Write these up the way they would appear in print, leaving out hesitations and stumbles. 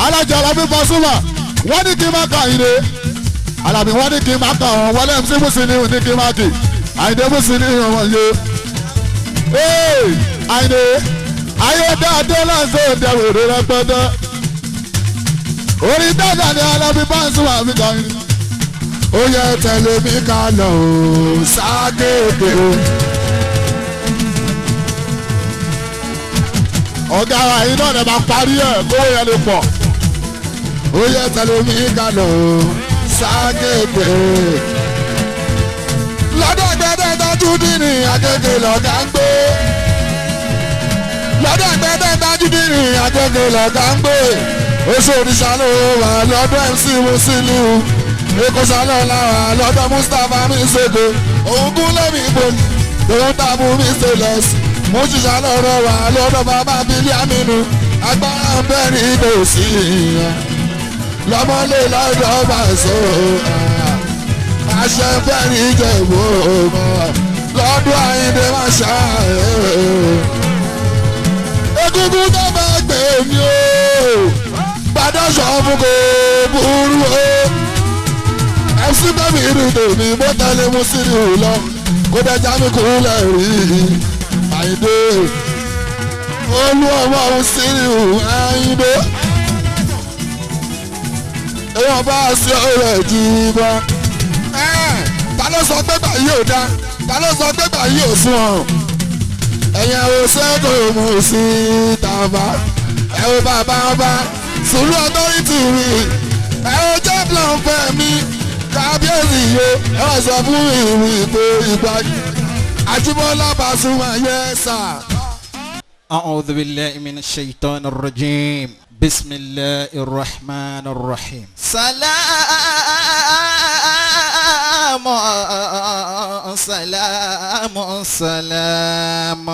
alájà Alábí Pasuma wọ́n ní kí n má ka Àyìndé Alábí wọ́n ní kí n má ka ọ̀hún wọlé MC Musiliu ní kí n má kì Àyìndé Musiliu ọmọ yẹ Àyìndé ayé dáadé láti òde wèrè rẹpẹtẹ orí dáadáa ni Alábí Pasuma mi kàn yín ó yẹ tẹ̀lé mi ká lọ ságéèké ọ̀gá ara yìí náà lè máa parí ẹ̀ kówó yẹn lè pọ̀ ó yẹ tẹ̀lé mi ká lọ ságéèké lọ́dọ̀ gbẹ́dẹ́ dájú dínì Agége lọ́gá ń gbé lọ́dọ̀ gbẹ́dẹ́ dájú dínì Agége lọ́gá ń gbé oṣù òrìṣà ló wà lọ́dọ̀ MC Musiliu Èkó sálọ̀ lára lọ́dọ̀ Mustapha mi ṣègbè òun kún lẹ́mí ìbòmí lòun tàbí mi ṣèlẹ̀s mo ṣiṣẹ́ lọ́rọ̀ wà lọ́dọ̀ bàbá bílí àmínú agbára ń bẹ̀rẹ̀ ìdò sí ìyẹn lọ́mọlé lọ́dọ̀ bá ṣe àṣẹ bẹ̀rẹ̀ ìjẹ̀bú lọ́dọ̀ Àyìndé máa ṣá egungun tó bá gbé mi ó gbàdọ̀ ṣọ́ọ̀bù kò burú ó. MC bẹ́ẹ̀ni irú tèmi mo tẹ̀lé Musiliu lọ kó dẹjà mi kú lẹ̀ rí Àyìndé olú ọmọ Musiliu Àyìndé èèyàn bá a sí ọ̀rẹ́ jù bọ́. Ta ló sọ pé báyìí ò dá ta ló sọ pé báyìí ò sún ọ̀rùn ẹ̀yìn ẹ̀rọ sẹ́kọ̀ọ́ mú sí tàbá ẹ̀rọ bàbá ọba Sùúrù Authority rí ẹ̀rọ jẹ́ plan fẹ́ mi kábíyèsí yo ẹ wá sọ fún ìwé ìpè ìgbà Àjíbọ́lá Pasuma yẹ sà. أعوذ بالله من الشيطان الرجيم بسم الله الرحمن الرحيم سلام سلام سلام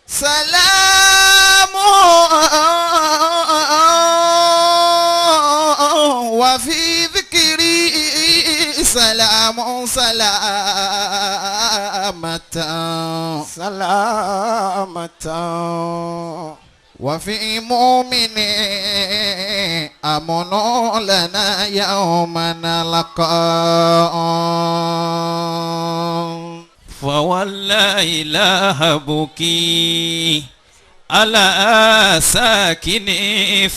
سلام وفي ذكري سلام سلامة سلامة وفي مؤمن أمن لنا يوم نلقى فوالله لا هبكي على ساكن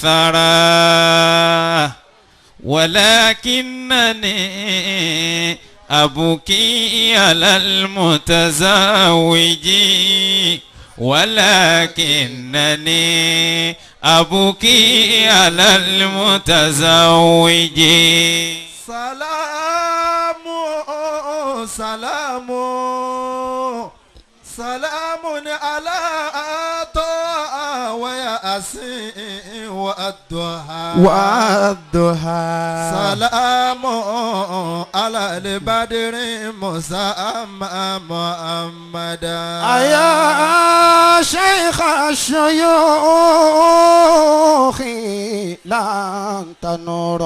ثرى ولكنني أبكي على المتزوج ولكنني أبكي على المتزوج سلام سلام سلام على طه وياسين والضحى سلام على البدر مسمى محمدا يا شيخ الشيوخ لا تنور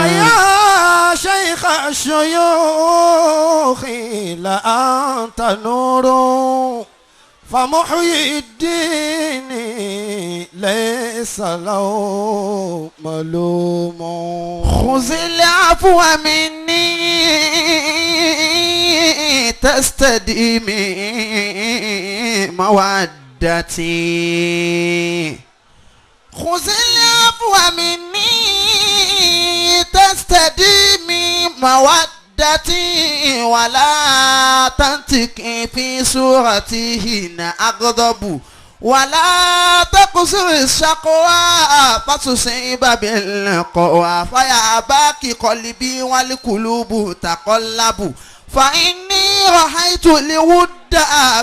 يا شيخ الشيوخ لا أنت نور فمحيي الدين ليس له ملوم خذ العفو مني تستديمي مودتي خذ العفو مني تستديمي مودتي ولا تنتقي في صورته أغضب ولا تقصر الشقوى فتصيب بالقوى فيأباك قلبي والقلوب تقلب فإني رأيت الود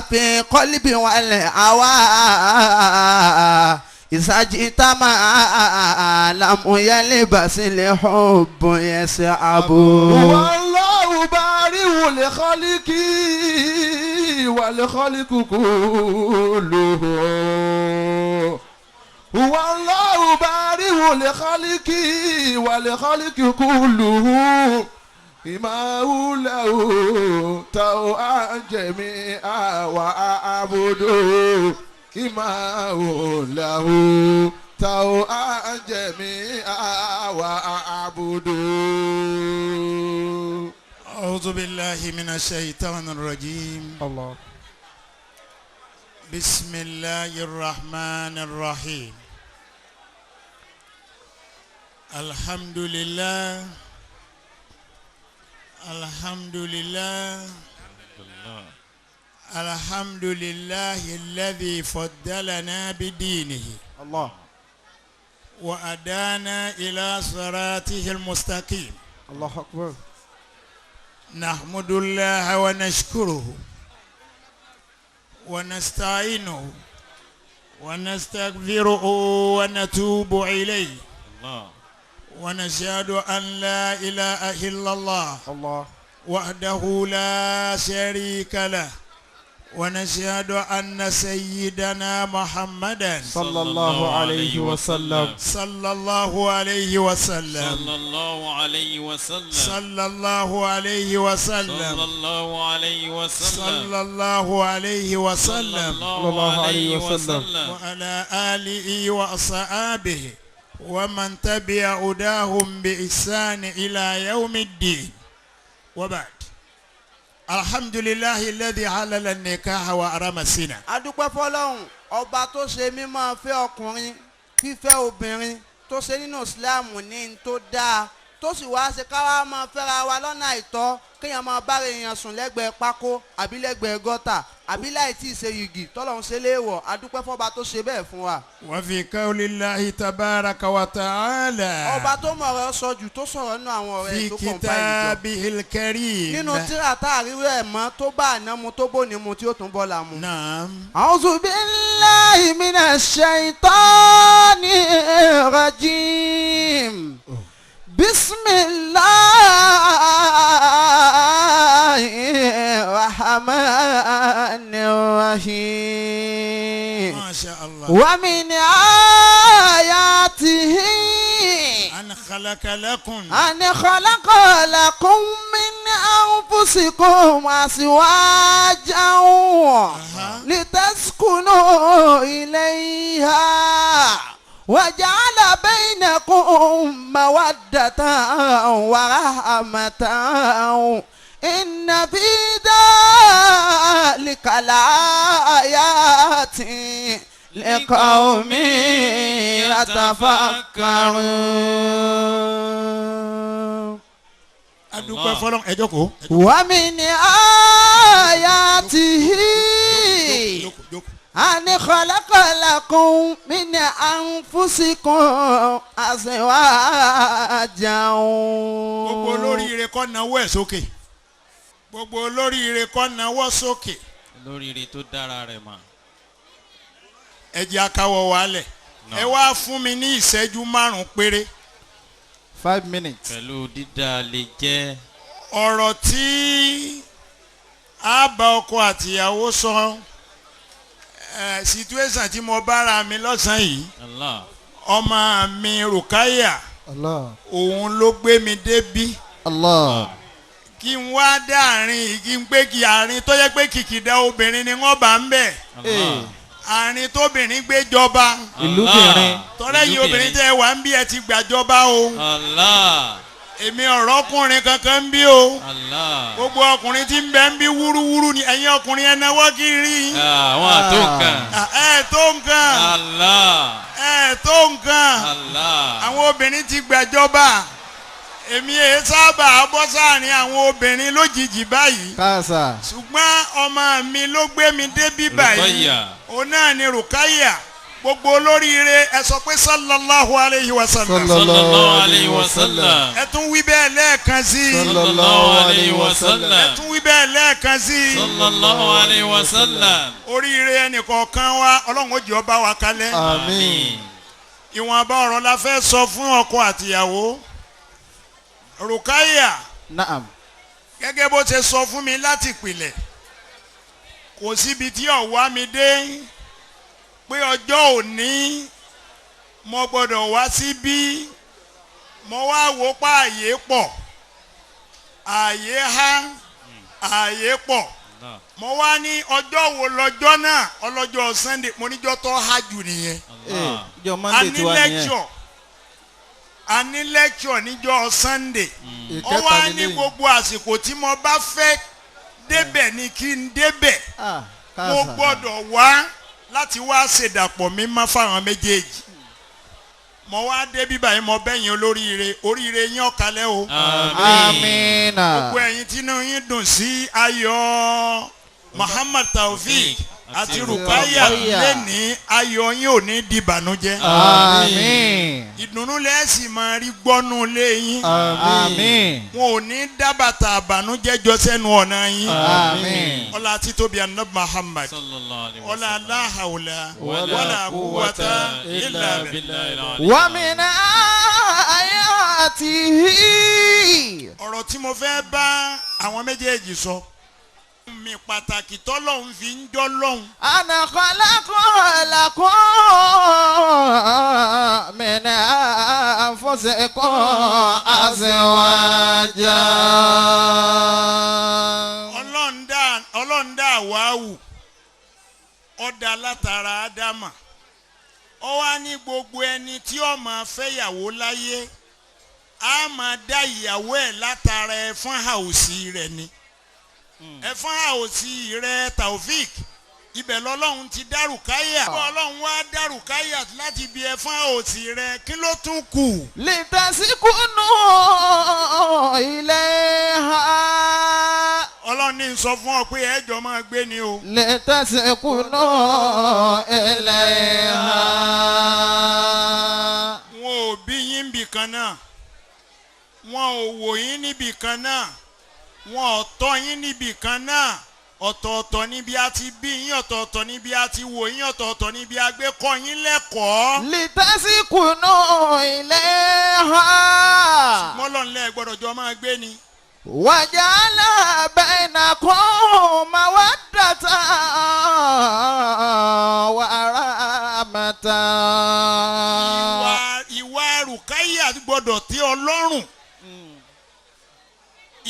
في قلبي والهوى إذا جئت ما لم يلبس الحب يسعب والله بارئ لخلقه والخلق كله والله بارئ لخلقه والخلق كله ما هو له توأ جميعا وأعبده إماه له توأ جميعا وأعبدوا. أعوذ بالله من الشيطان الرجيم. الله. بسم الله الرحمن الرحيم. الحمد لله الحمد لله الحمد لله الذي فضلنا بدينه الله وأدانا إلى صراطه المستقيم. الله أكبر. نحمد الله ونشكره ونستعينه ونستغفره ونتوب إليه ونشهد أن لا إله إلا الله الله وحده لا شريك له ونشهد أن سيدنا محمدا صلى الله عليه وسلم. صلى الله عليه وسلم صلى الله عليه وسلم صلى الله عليه وسلم صلى الله عليه وسلم صلى الله عليه وسلم صلى الله عليه وسلم وعلى آله وأصحابه ومن تبع هداهم بإحسان إلى يوم الدين وبعد. الحمد لله الذي حلل النكاح وحرم الزنا. adúpẹ́ fọlọ́run ọba tó ṣe mímọ́ fẹ́ ọkùnrin fífẹ́ obìnrin tó ṣe nínú ìsìláàmù ní n tó dáa tó sì wá ṣe káwá máa fẹ́ra wa lọ́nà àìtọ́ kéèyàn máa bára èèyàn sùn lẹ́gbẹ̀ẹ́ pákó àbí lẹ́gbẹ̀ẹ́ gọ́tà àbí láì tí ì ṣe yìgì tọ́lọ́run ṣe léèwọ̀ adúpẹ́ fọba tó ṣe bẹ́ẹ̀ fún wa. وفي قول الله تبارك وتعالى ọba tó mọ̀ ọ̀rọ̀ sọ jù tó sọ̀rọ̀ nínú àwọn ọ̀rẹ́ في tó kàn bá ìjọ. كتابه الكريم. nínú tíra tá a rí rẹ̀ mọ́ tó bá àná mu tó bóni mu tí ó tún bọ́ la mu. نعم. أعوذ بالله من الشيطان الرجيم. بسم الله الرحمن الرحيم. ما شاء الله. ومن آياته أن خلق لكم أن خلق لكم من أنفسكم أزواجا لتسكنوا إليها وجعل بينكم مودة ورحمة إن في ذلك لآيات لقوم يتفكرون. adúpẹ́ fọlọ́n ẹ jókòó. ومن آياته jókòó. أن خلق لكم من أنفسكم أزواجا. gbogbo olóríire kó nawọ́ ẹ̀ sókè. gbogbo olóríire kó nawọ́ sókè. olóríire tó dára rẹ̀ mà. ẹ jẹ́ akáwọ̀ wálẹ̀. ẹ wá fún mi ní ìṣẹ́jú márùn-ún péré. 5 minutes. pẹ̀lú dídá lè jẹ́ ọ̀rọ̀ tí a bá ọkọ àtìyàwó sọ situation tí mo bára mi lọ́sàn-án yìí Allah. ọmọ mi Rukaya Allah. òun ló gbé mi débí Allah. kí n wá dáàrin kí n pé kí àárín tó yẹ pé kìkìdá obìnrin ni wọ́n bá ń bẹ̀ Allah. àárín tóbìnrin gbé jọba ìlúbìnrin. tọ́lá yìí obìnrin tẹ́ wà ń bí ẹ ti gbàjọba o Allah. èmi ọ̀rọ̀ ọkùnrin kankan ń bí o Allah. gbogbo ọkùnrin tí ń bẹ ń bí wúrúwúrú ni ẹ̀yin ọkùnrin ẹ̀ náwó kiri àwọn àtó nǹkan. ẹ̀ tó nǹkan Allah. ẹ̀ tó nǹkan Allah. àwọn obìnrin ti gbàjọba èmi èyí sábà bọ́ sáàrin àwọn obìnrin lójijì báyìí Kasa. ṣùgbọ́n ọmọ mi ló gbé mi débí báyìí Rukaya. òun náà ni Rukaya gbogbo olóríire ẹ sọ pé sallallahu alayhi wa sallam sallallahu alayhi wa sallam. ẹ tún wí bẹ́ẹ̀ lẹ́ẹ̀kan sí sallallahu alayhi wa sallam. ẹ tún wí bẹ́ẹ̀ lẹ́ẹ̀kan sí sallallahu alayhi wa sallam. oríire ẹnìkọ̀ọ̀kan wa ọlọ́run ó jẹ́ ó bá wa kalẹ̀ àmín. ìwọ̀nba ọ̀rọ̀ la fẹ́ sọ fún ọkọ àtìyàwó Rukaya Naam. gẹ́gẹ́ bó ṣe sọ fún mi láti ìpìlẹ̀ kò síbi tí ó wá mi dé pé ọjọ́ òní mo gbọ́dọ̀ wá síbí mo wá wò pa àyè pọ̀ àyè há àyè pọ̀ Allah. mo wá ní ọjọ́ wo lọ́jọ́ náà ọlọ́jọ́ Sunday mo níjọ́ tó hájù nìyẹn. Allah. jọ a monday ní tiwa nìyẹn. lecture níjọ́ Sunday. ó wá ní gbogbo àsìkò tí mo bá fẹ́ débẹ̀ ni kí n débẹ̀ mo gbọ́dọ̀ wá láti wá ṣèdàpọ̀ mímọ́ fáwọn méjèèjì. mo wá dé bíbá yìí mo bẹ́yìn olóríire oríire yín ọ̀kalẹ̀ o. Àmín. gbogbo ẹ̀yin tínú yín dùn sí ayọ̀ Muhammad Taofeek àti Rukaya lẹ́ni ayọ̀ yín ò ní di ìbànújẹ́. àmín. ìdùnnú lẹ́sìn máa rí gbọ́nú lé yín. àmín. wọn ò ní dábàtà àbànújẹ́ jọ sẹ́nu ọ̀nà yín. àmín. ọlá títóbi Ànábì Muhammad Sallallahu alaihi ọlá wasallam. la hawla Wala wala quwwata illa billah. billahi wa min ayatihi. ọ̀rọ̀ tí mo fẹ́ bá àwọn méjèèjì sọ mi pàtàkì tọ́lọ́hún fi ń jọ́ lọ́hún. ana khalaqa lakum min anfusikum azwaja. ọlọ́run dá àwáwù ọ̀dà látara ádámà ó wá ní gbogbo ẹni tí ó máa fẹ́yàwó láyé á máa dá ìyàwó ẹ̀ látara ẹ̀fọ́n àòsí rẹ̀ ni ẹ̀fọ́n àòsí rẹ̀ Taofeek ibẹ̀ lọ́lọ́run ti dá Rukaya ọlọ́run wá dá Rukaya láti ibi ẹ̀fọ́n àòsí rẹ̀ kí ló tún kù. litasikunu ilayha. ọlọ́run ní sọ fún ọ pé ẹjọ́ máa gbé ni o. litasikunu ilayha. wọn ò bí yín níbì kan náà wọn ò wò yín níbì kan náà wọn ò tọ́ yín níbì kan náà ọ̀tọ̀ọ̀tọ̀ níbi a ti bí yín ọ̀tọ̀ọ̀tọ̀ níbi a ti wò yín ọ̀tọ̀ọ̀tọ̀ níbi a gbé kọ́ yín lẹ́kọ̀ọ́. litasikunu ilayha. mọ́lọ́nlẹ́ gbọ́dọ̀ jọ máa gbé ni. wajala bainakum mawaddatan wa rahmatan. ìwà Rukaya gbọ́dọ̀ tẹ́ Ọlọ́run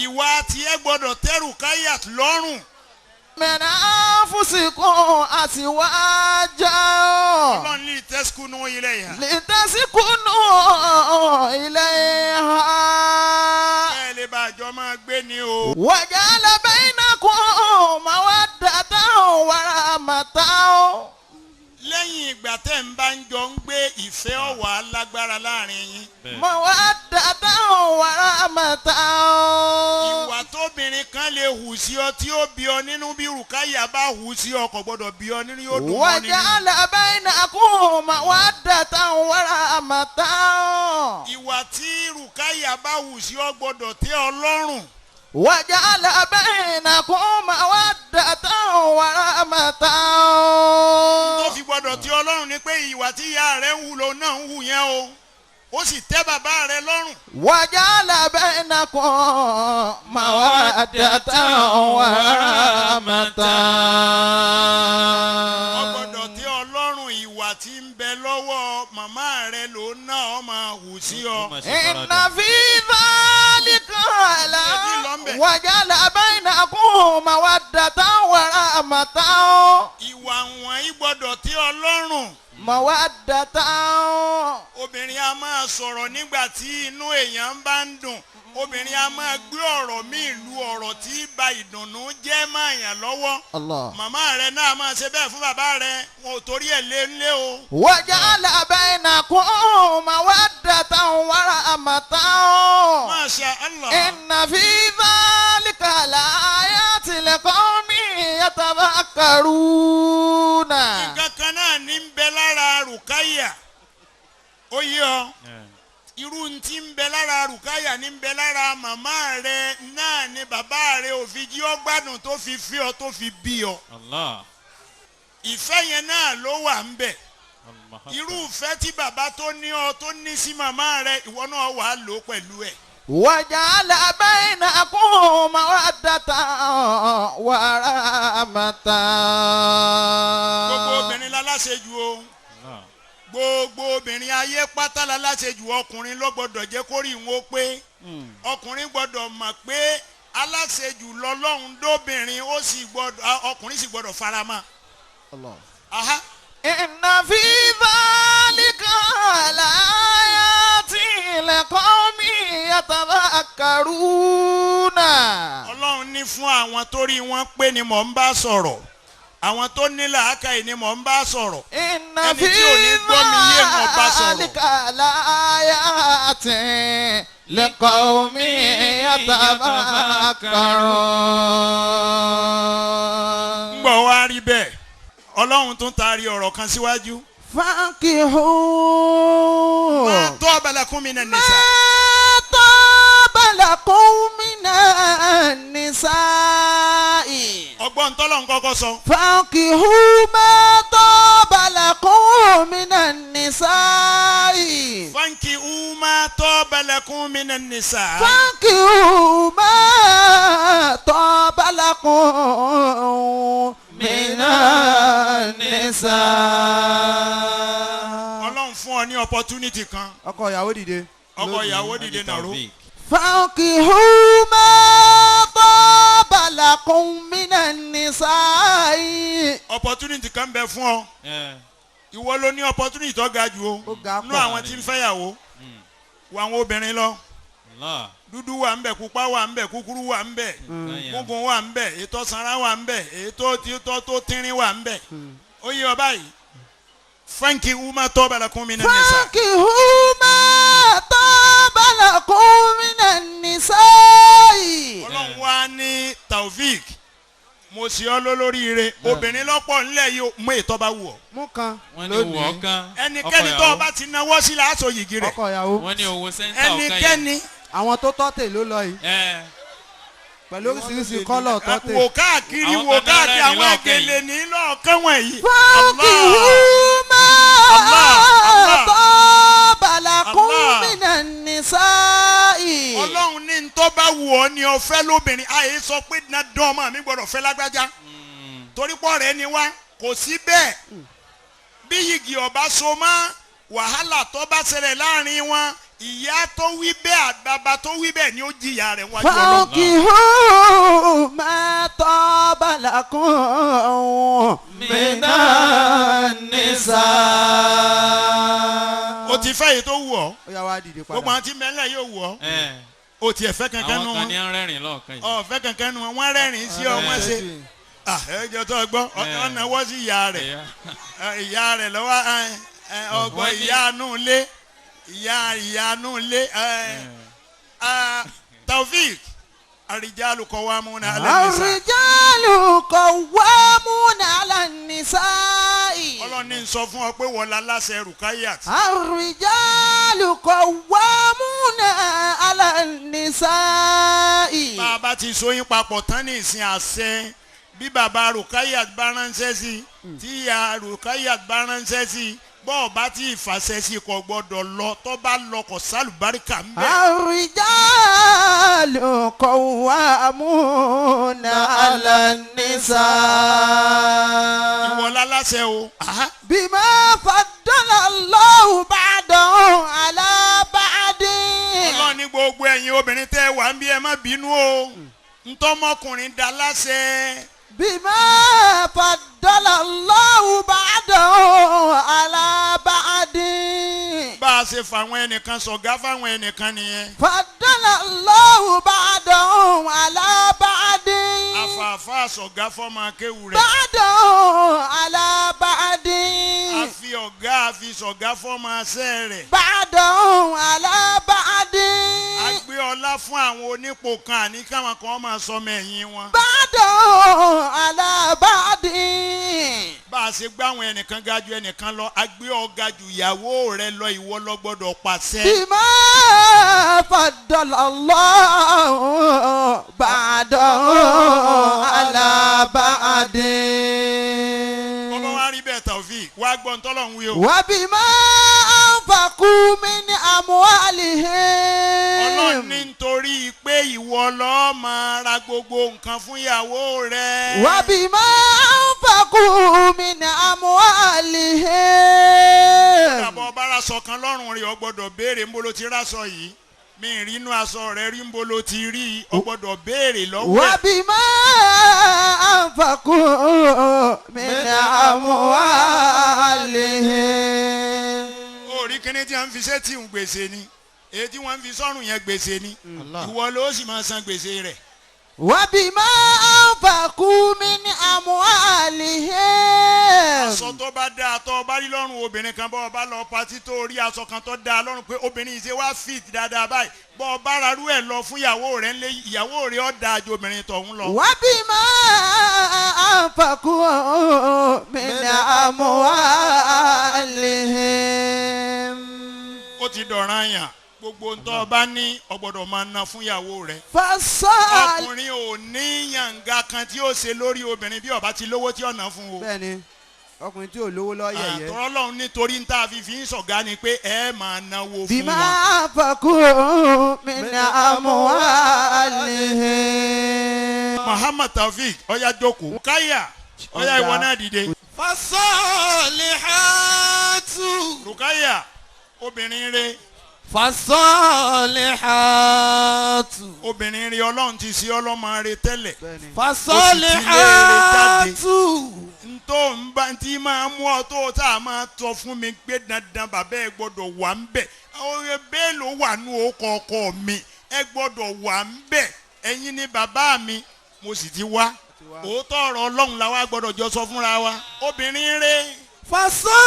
ìwà tiẹ̀ gbọ́dọ̀ tẹ́ Rukaya lọ́rùn. min anfusikum azwaja. ọlọ́run ní taskunu ilayha. litasikunu ilayha. ẹ lè bá àjọ máa gbé ni o. wajala bainakum mawaddatan wa rahmatan. lẹ́yìn ìgbà tẹ́ ń bá ń jọ ń gbé ìfẹ́ ọ̀wà lágbára láàrin yín. mawaddatan wa rahmatan. ìwà tóbìnrin kan lè hù sí ọ tí ó bí ọ nínú bí Rukaya bá hù sí ọ kò gbọdọ̀ bí ọ nínú yóò dùn mọ́ nínú. wajala bainakum mawaddatan wa rahmatan. ìwà tí Rukaya bá hù sí ọ gbọdọ̀ tẹ́ ọ lọ́rùn. wajala bainakum mawaddatan wa rahmatan. tó fi gbọdọ̀ tẹ́ ọ lọ́rùn ni pé ìwà tí ìyá rẹ̀ ń hù lòun náà ń hù yẹn o ó sì tẹ́ bàbá rẹ̀ lọ́rùn. wajala bainakum mawaddatan wa rahmatan. ó gbọdọ̀ tẹ́ ọ lọ́rùn ìwà tí ń bẹ lọ́wọ́ màmá rẹ̀ lòun náà ó máa hù sí ọ. inna fi dhalika la wajala bainakum mawaddatan wa rahmatan. ìwà wọ̀nyí gbọdọ̀ tẹ́ ọ lọ́rùn. mawaddatan. obìnrin a máa sọ̀rọ̀ nígbà tí inú èèyàn bá ń dùn obìnrin a máa gbé ọ̀rọ̀ míì lu ọ̀rọ̀ tí ba ìdùnnú jẹ́ máa yàn lọ́wọ́. Allah. màmá rẹ̀ náà máa ṣe bẹ́ẹ̀ fún bàbá rẹ̀ wọn ò torí ẹ̀ lé ńlé o. wajala bainakum mawaddatan wa rahmatan. Masha Allah. inna fi dhalika la ayatin liqawmin yatafakkaruna. nǹkan kan náà ní ń bẹ lára Rukaya ó yé ọ irú tí ń bẹ lára Rukaya ní ń bẹ lára màmá rẹ̀ náà ni bàbá rẹ̀ ò fi jí ọ gbádùn tó fi fi ọ tó fi bí ọ. Allah. ìfẹ́ yẹn náà ló wà ń bẹ̀. irú ìfẹ́ tí bàbá tó ní ọ tó ní sí màmá rẹ̀ ìwọ náà wàá lò ó pẹ̀lú ẹ̀. wajala bainakum mawaddatan wa rahmatan. gbogbo obìnrin láláṣejù o gbogbo obìnrin ayé pátá láláṣejù ọkùnrin ló gbọdọ̀ jẹ́ kórìí wọn ó pé ọkùnrin gbọdọ̀ mọ̀ pé aláṣejù lọ́lọ́run dóbìnrin ó sì gbọ́dọ̀ ọkùnrin sì gbọ́dọ̀ faramọ́. Aha. Inna fi dhalika laayatin liqawmin yatafakkaruna. Ọlọ́run ní fún àwọn tó rí wọn pé ni mò ń bá sọ̀rọ̀ àwọn tó ní làákàyè ni mò ń bá sọ̀rọ̀ Inna ẹni fi tí ò ní gbọ́ mi yé mò ń bá sọ̀rọ̀. dhalika laayatin liqawmin yatafakkarun. ń gbọ́ wá rí bẹ́ẹ̀ Ọlọ́run tún taari ọ̀rọ̀ kan síwájú. fankihu Ma taba lakum minan nisa. tabalakum minan nisa'i. Ọgbọ́n tọ́lọ̀ ń kọ́kọ́ sọ. fankihu ma tabalakum minan nisa'i. Fankihu ma taba lakum minan nisa. fankihu ma tabalakum minan nisa'i. Ọlọ́run fún ọ ní opportunity kan. ọkọ ìyàwó dìde. Ọkọ ìyàwó dìde nàró. fankihu ma tabalakum minan nisa'i. Opportunity kan bẹ fún ọ. Ìwọ ló ní opportunity tó ga jù o. Ó ga Nú pọ̀. àwọn tí ń fẹ́yàwó. Wọ àwọn obìnrin lọ. Dúdú wà ń bẹ, pupa wà ń bẹ, kúkúrú wà ń bẹ, gúngún wà ń bẹ, ètò sanra wà ń bẹ, ètò tó tínrín wà ń bẹ. Ó yé ọ báyìí. Fankihu ma taba lakum minan nisa. fankihu ma tabalakum minan nisa'i. Ọlọ́run wá ní Taofik mo sì ọ́ lólóríire obìnrin lọ́pọ̀ ńlẹ̀ yìí mú ètò bá wù ọ́. mú kan. wọ́n ní owó ọ̀kan Ẹnikẹ́ni tó o bá ti náwó sí láàṣọ yìgì rẹ̀. ọkọ ìyàwó. wọ́n ní owó sẹ́ńtà ọ̀kan yẹn. Ẹnikẹ́ni àwọn tó tọ́tẹ̀ ló lọ yìí pẹ̀lú oríṣiríṣi kọ́lọ̀ tọ́tẹ̀. wò káàkiri Àwọn wò kan náà káàkiri rẹ́rìn àwọn lọ́ọ̀kan àgèlè ní lọ́ọ̀kan wọ̀nyí. fankihu ma Allah. tabalakum Allah. minan nisa'i. Ọlọ́run ní n tó bá wù ọ́ ni ọ fẹ́ lóbìnrin àyè sọ pé dandan ọmọ mi gbọ́dọ̀ fẹ́ lágbájá torí pọ̀ rẹ̀ ni wá kò sí bẹ́ẹ̀ bí yìgì ọba so mọ́ wàhálà tó bá ṣẹlẹ̀ láàrin wọn ìyá tó wí bẹ́ẹ̀ àgbàbà tó wí bẹ́ẹ̀ ni ó jìyà rẹ̀ wájú Ọlọ́run. fankihu ma tabalakum minan nisa'i. o ti fẹ́ yìí tó wù ọ́ ó yá wá dìde padà. gbogbo àwọn tí mẹ́lẹ̀ yóò wù ọ́ o tiẹ̀ fẹ́ kankan nu àwọn kan ní wọn rẹ́rìn lọ́ọ̀kan yìí. ọ fẹ́ kankan nu wọn wọ́n rẹ́rìn sí ọ wọ́n ṣe ẹjọ́ tó gbọ́ ọ̀nà wọ́n sí ìyá rẹ̀ ìyá rẹ̀ lọ́wọ́ ọgbọ́n ìyá nù lé ìyá nù lé Taofik arijalu qawwamuna ala nisa. Ar-rijalu qawwamuna 'ala an-nisa'i. Ọlọ́run ní sọ fún ọ pé wọ́n la láṣẹ Rukayat. Ar-rijalu qawwamuna 'ala an-nisa'i. Bá a bá ti so yín papọ̀ tán ní ìsìn àṣẹ bí bàbá Rukayat bá ránṣẹ́ sí tí ìyá Rukayat bá ránṣẹ́ sí bọ́ọ̀ bá ti ìfàṣẹ sí kò gbọ́dọ̀ lọ tó bá lọ kò sálùbáríkà ń bẹ̀. Ar-rijalu qawwamuna 'ala an-nisa'i. Ìwọ la láṣẹ o. Bima faddala Allahu ba'dahum 'ala ba'din. Ọlọ́run ní gbogbo ẹ̀yin obìnrin tẹ́ wà ń bí ẹ má bínú o ntọ́mọkùnrin dá láṣẹ. Bima faddala Allahu ba'dahum 'ala ba'din. Bá a ṣe fàwọn ẹnìkan sọ̀gá fáwọn ẹnìkan nìyẹn. Faddala Allahu ba'dahum 'ala ba'din. Àfààfà sọ̀gá fọ́mọ akéwù rẹ̀. Ba'dahum 'ala ba'din. Àfi ọ̀gá àfi sọ̀gá fọ́mọ aṣẹ́ rẹ̀. Ba'dahum 'ala ba'din. A gbé ọlá fún àwọn onípò kan àní káwọn kan máa sọmọ ẹ̀yìn wọn. Ba'dahum 'ala ba'din. Bá a ṣe gbé àwọn ẹnìkan ga ju ẹnìkan lọ a gbé ọ̀gá ju ìyàwó rẹ̀ lọ ìwọ lọ gbọ́dọ̀ pàṣẹ. Bima faddala Allahu ba'dahum 'ala ba'din. Ọlọ́run á rí bẹ́ẹ̀ Taofik wá gbọ́n tọ́lọ́run wí o. Wa bima anfaqu min amwalihim. Ọlọ́run ní nítorí pé ìwọ lọ́ọ́ máa ra gbogbo nǹkan fún ìyàwó rẹ̀. Wa bima anfaqu min amwalihim. Àbọ̀ ọba aráṣọ kan lọ́rùn rẹ̀ ọ gbọ́dọ̀ béèrè ń bolo ti ráṣọ yìí. mi rí inú aṣọ rẹ rí ń bolo ti rí o gbọ́dọ̀ béèrè lọ́wọ́ ẹ̀. وبما أنفقوا من أموالهم. orí kíní tí wọ́n fi ṣe tí ń gbèsè ni èyí tí wọ́n fi sọ́rùn yẹn gbèsè ni ìwọ ló sì máa san gbèsè rẹ̀. وبما أنفقوا من أموالهم. aṣọ tó bá dáa tó bá rí lọ́rùn obìnrin kan bọ́ ọ bá lọ patí tó rí aṣọ kan tó dáa lọ́rùn pé obìnrin yìí ṣe wá fit dáadáa báyìí bọ́ ọ bá rarú ẹ̀ lọ fún ìyàwó rẹ̀ ńlẹ̀ ìyàwó rẹ̀ ó dáa ju obìnrin tọ̀hún lọ. وبما أنفقوا من أموالهم. ó ti dọ̀ràn yàn gbogbo ntọ́ bá ní ó gbọ́dọ̀ máa ná fún ìyàwó rẹ̀. فصال. ọkùnrin ò ní yànga kan tí ó ṣe lórí obìnrin bí ó bá ti lówó tí ó ná fún o. bẹ́ẹ̀ni ọkùnrin tí ò lówó lọ́yẹ̀yẹ́. àtọ́rọ́ lọ́hún nítorí níta fífi ń sọ̀gá ni pé ẹ máa náwó fún بما wọn. أنفقوا من أموالهم. Muhammad Taofeek ọ̀yá jókòó. Rukaya ọ̀yá ìwọ náà dìde. fasalihatu. Rukaya obìnrin rẹ̀ fasalihatu. obìnrin rẹ̀ ọlọ́run ti ṣe ọlọ́mọ rẹ̀ tẹ́lẹ̀. fasalihatu. ntọ́ nba tí máa mú ọ tó tá a máa tọ́ fún mi gbé dandan bàbá ẹ gbọ́dọ̀ wà ń bẹ̀ àwọn bẹ́ẹ̀ ló wà nù ọkọ̀ ọkọ mi ẹ gbọ́dọ̀ wà ń bẹ̀ ẹ̀yin ni bàbá mi mo sì ti wá òótọ́ ọ̀rọ̀ ọlọ́run la wá gbọ́dọ̀ jọ sọ fúnra wa obìnrin rẹ̀ fasalihatu.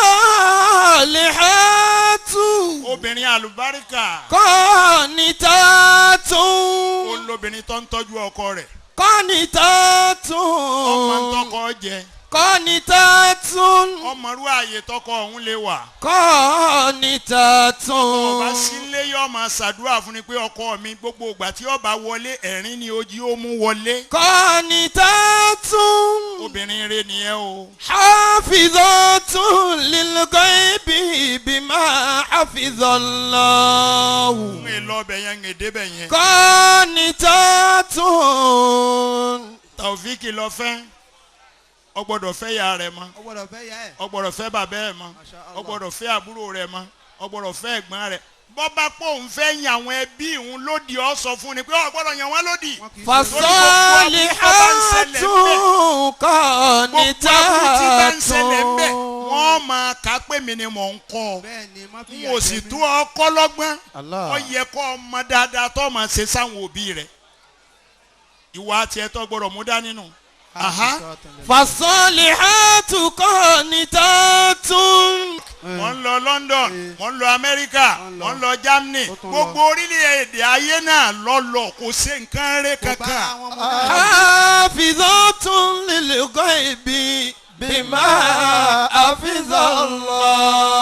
obìnrin àlùbáríkà qanitatun. olóbìnrin tó ń tọ́jú ọkọ rẹ̀ qanitatun. ọmọ ń tọkọ jẹ qanitatun. ọmọrú ààyè tọkọ ọ̀hún lè wà. qanitatun. ọba sílé yóò máa ṣàdúrà fún ni pé ọkọ mi gbogbo ìgbà tí ọba wọlé ẹ̀rín ni ojú ó mú wọlé. qanitatun. obìnrin rẹ̀ nìyẹn o. hafizatun lilghaibi bima hafizallahu. ń lọ ọbẹ̀ yẹn ń débẹ̀ yẹn. qanitatun. Taofeek lọ fẹ́ ọ gbọ́dọ̀ fẹ́ ya rẹ̀ mọ́ ó gbọ́dọ̀ fẹ́ yá ẹ̀. ọ gbọ́dọ̀ fẹ́ bàbá ẹ̀ mọ́ ọ gbọ́dọ̀ fẹ́ àbúrò rẹ̀ mọ́ ọ gbọ́dọ̀ fẹ́ ẹ̀gbọ́n rẹ̀ bọ́bá pọ̀ ń fẹ́ yan àwọn ẹbí ìhun lódì ọ sọ fún ni pé ọ gbọ́dọ̀ yan wọ́n lódì. fasalihatu qanitatun. wọ́n máa kà pé mi ni mò ń kọ́ bẹ́ẹ̀ni má fi n yà ò jẹ sì mí. tó ọkọ́ lọ́gbọ́n Allah. ọ yẹ kọ́ ọmọ dáadáa tó máa ṣe sáwọn òbí rẹ̀ ìwà tiẹ̀ tó gbọ́dọ̀ mú dání nù. fasalihatu qanitatun. wọ́n ń lọ London wọ́n ń lọ Amẹ́ríkà wọ́n ń lọ Germany gbogbo orílẹ̀-èdè ayé náà lọ́lọ́ kò ṣe nǹkan rẹ̀ kò bá kankan. àwọn ọmọ náà. hafizatun lilghaibi bima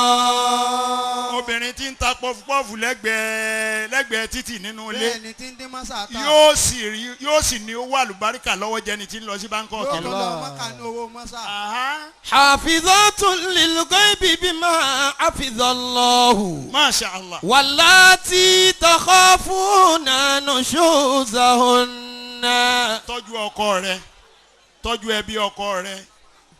hafizallahu. obìnrin tí ń ta pọfupọ́fù lẹ́gbẹ̀ẹ́ títì nínú ilé bẹ́ẹ̀ni tí ń dín mọ́sá ta. yóò sì ní owó àlùbáríkà lọ́wọ́ jẹni tí ń lọ sí Bangkok. yóò tó lọ mọ́kà ní owó mọ́sá. hafizatun lilghaibi bima hafizallahu. Masha Allah. wallati takhafuna nushuzahunna. tọ́jú ọkọ rẹ tọ́jú ẹbí ọkọ rẹ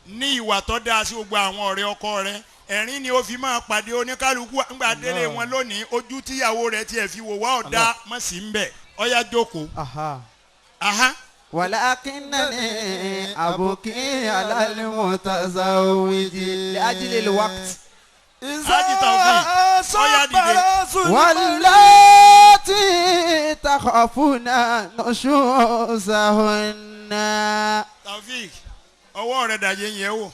ní ìwà tó dáa sí gbogbo àwọn ọ̀rẹ́ ọkọ rẹ ẹ̀rín ni ó fi máa pàdé oníkálukú ńgbà délé wọn lónìí ojú tíyàwó rẹ tiẹ̀ fi wò wá ọ̀dà mọ̀ sí ń bẹ̀ ọ̀yá jókòó. ولكنني أبكي على المتزوج لأجل الوقت. Haji Taofeek ọ̀yá dìde. واللاتي تخافون نشوزهن. Taofeek ọwọ́ rẹ dàjẹ́ yẹn wò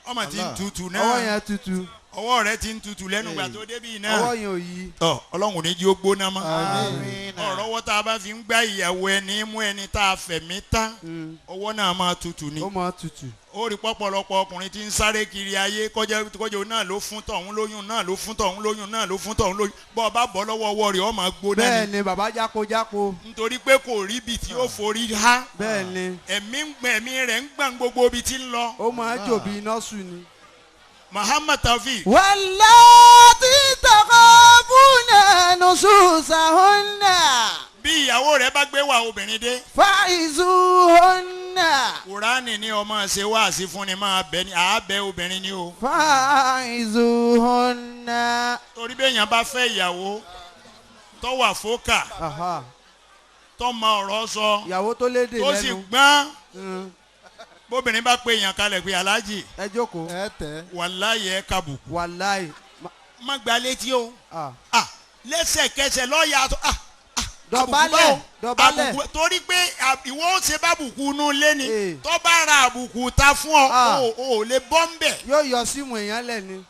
ọmọ tí ń tutù náà ọwọ́ yẹn tutù. ọwọ́ rẹ ti ń tutù lẹ́nu gbà tó débi náà ọwọ́ yẹn ò yí. Ọlọ́run ní jí ó gbóná mọ́. Àmín. ọ̀rọ̀ ọwọ́ tá a bá fi ń gbá ìyàwó ẹni mú ẹni tá a fẹ̀mí tán ọwọ́ náà máa tutù ni. ó máa tutù. ó rí pọ̀pọ̀lọpọ̀ ọkùnrin tí ń sáré kiri ayé kọjá náà ló fún tọ̀hún lóyún náà ló fún tọ̀hún lóyún náà ló fún tọ̀hún lóyún bọ́ ọ bá bọ́ lọ́wọ́ ọwọ́ rẹ̀ ọ máa gbóná bẹ́ẹ̀ ni ni bàbá jákojáko. nítorí pé kò rí ibi tí ó forí há bẹ́ẹ̀ ni ẹ̀mí rẹ̀ ń gbọ̀n gbogbo ibi tí ń lọ. ó máa jò bí iná sùn ni. Muhammad Taofeek واللاتي تخافون نشوزهن bí ìyàwó rẹ̀ bá gbé wà obìnrin dé فعظوهن. Kùránì ní ọmọ ṣe wáàsí fún ni máa bẹ ni àábẹ obìnrin ni o. فعظوهن. torí béèyàn bá fẹ́ ìyàwó tó wà fókà Aha. tó mọ ọ̀rọ̀ sọ ìyàwó tó lédè tó sì lẹ́nu. gbọ́n bóbìnrin bá pe èèyàn kalẹ̀ pé aláàjì ẹ jókòó. ẹ tẹ. wàláyé ẹ kàbùkù wàláì. má gba létí o Ah. lẹ́sẹ̀kẹsẹ̀ lọ́ọ̀yà dọ̀bálẹ̀ dọ̀bálẹ̀. àbùkù torí pé ìwọ ó ṣe bá àbùkù inú ilé ni Eh. tó bá ra àbùkù ta fún ọ Ah. ò lè bọ́ ń bẹ̀. yóò yọ síìmù èèyàn lẹ́ni.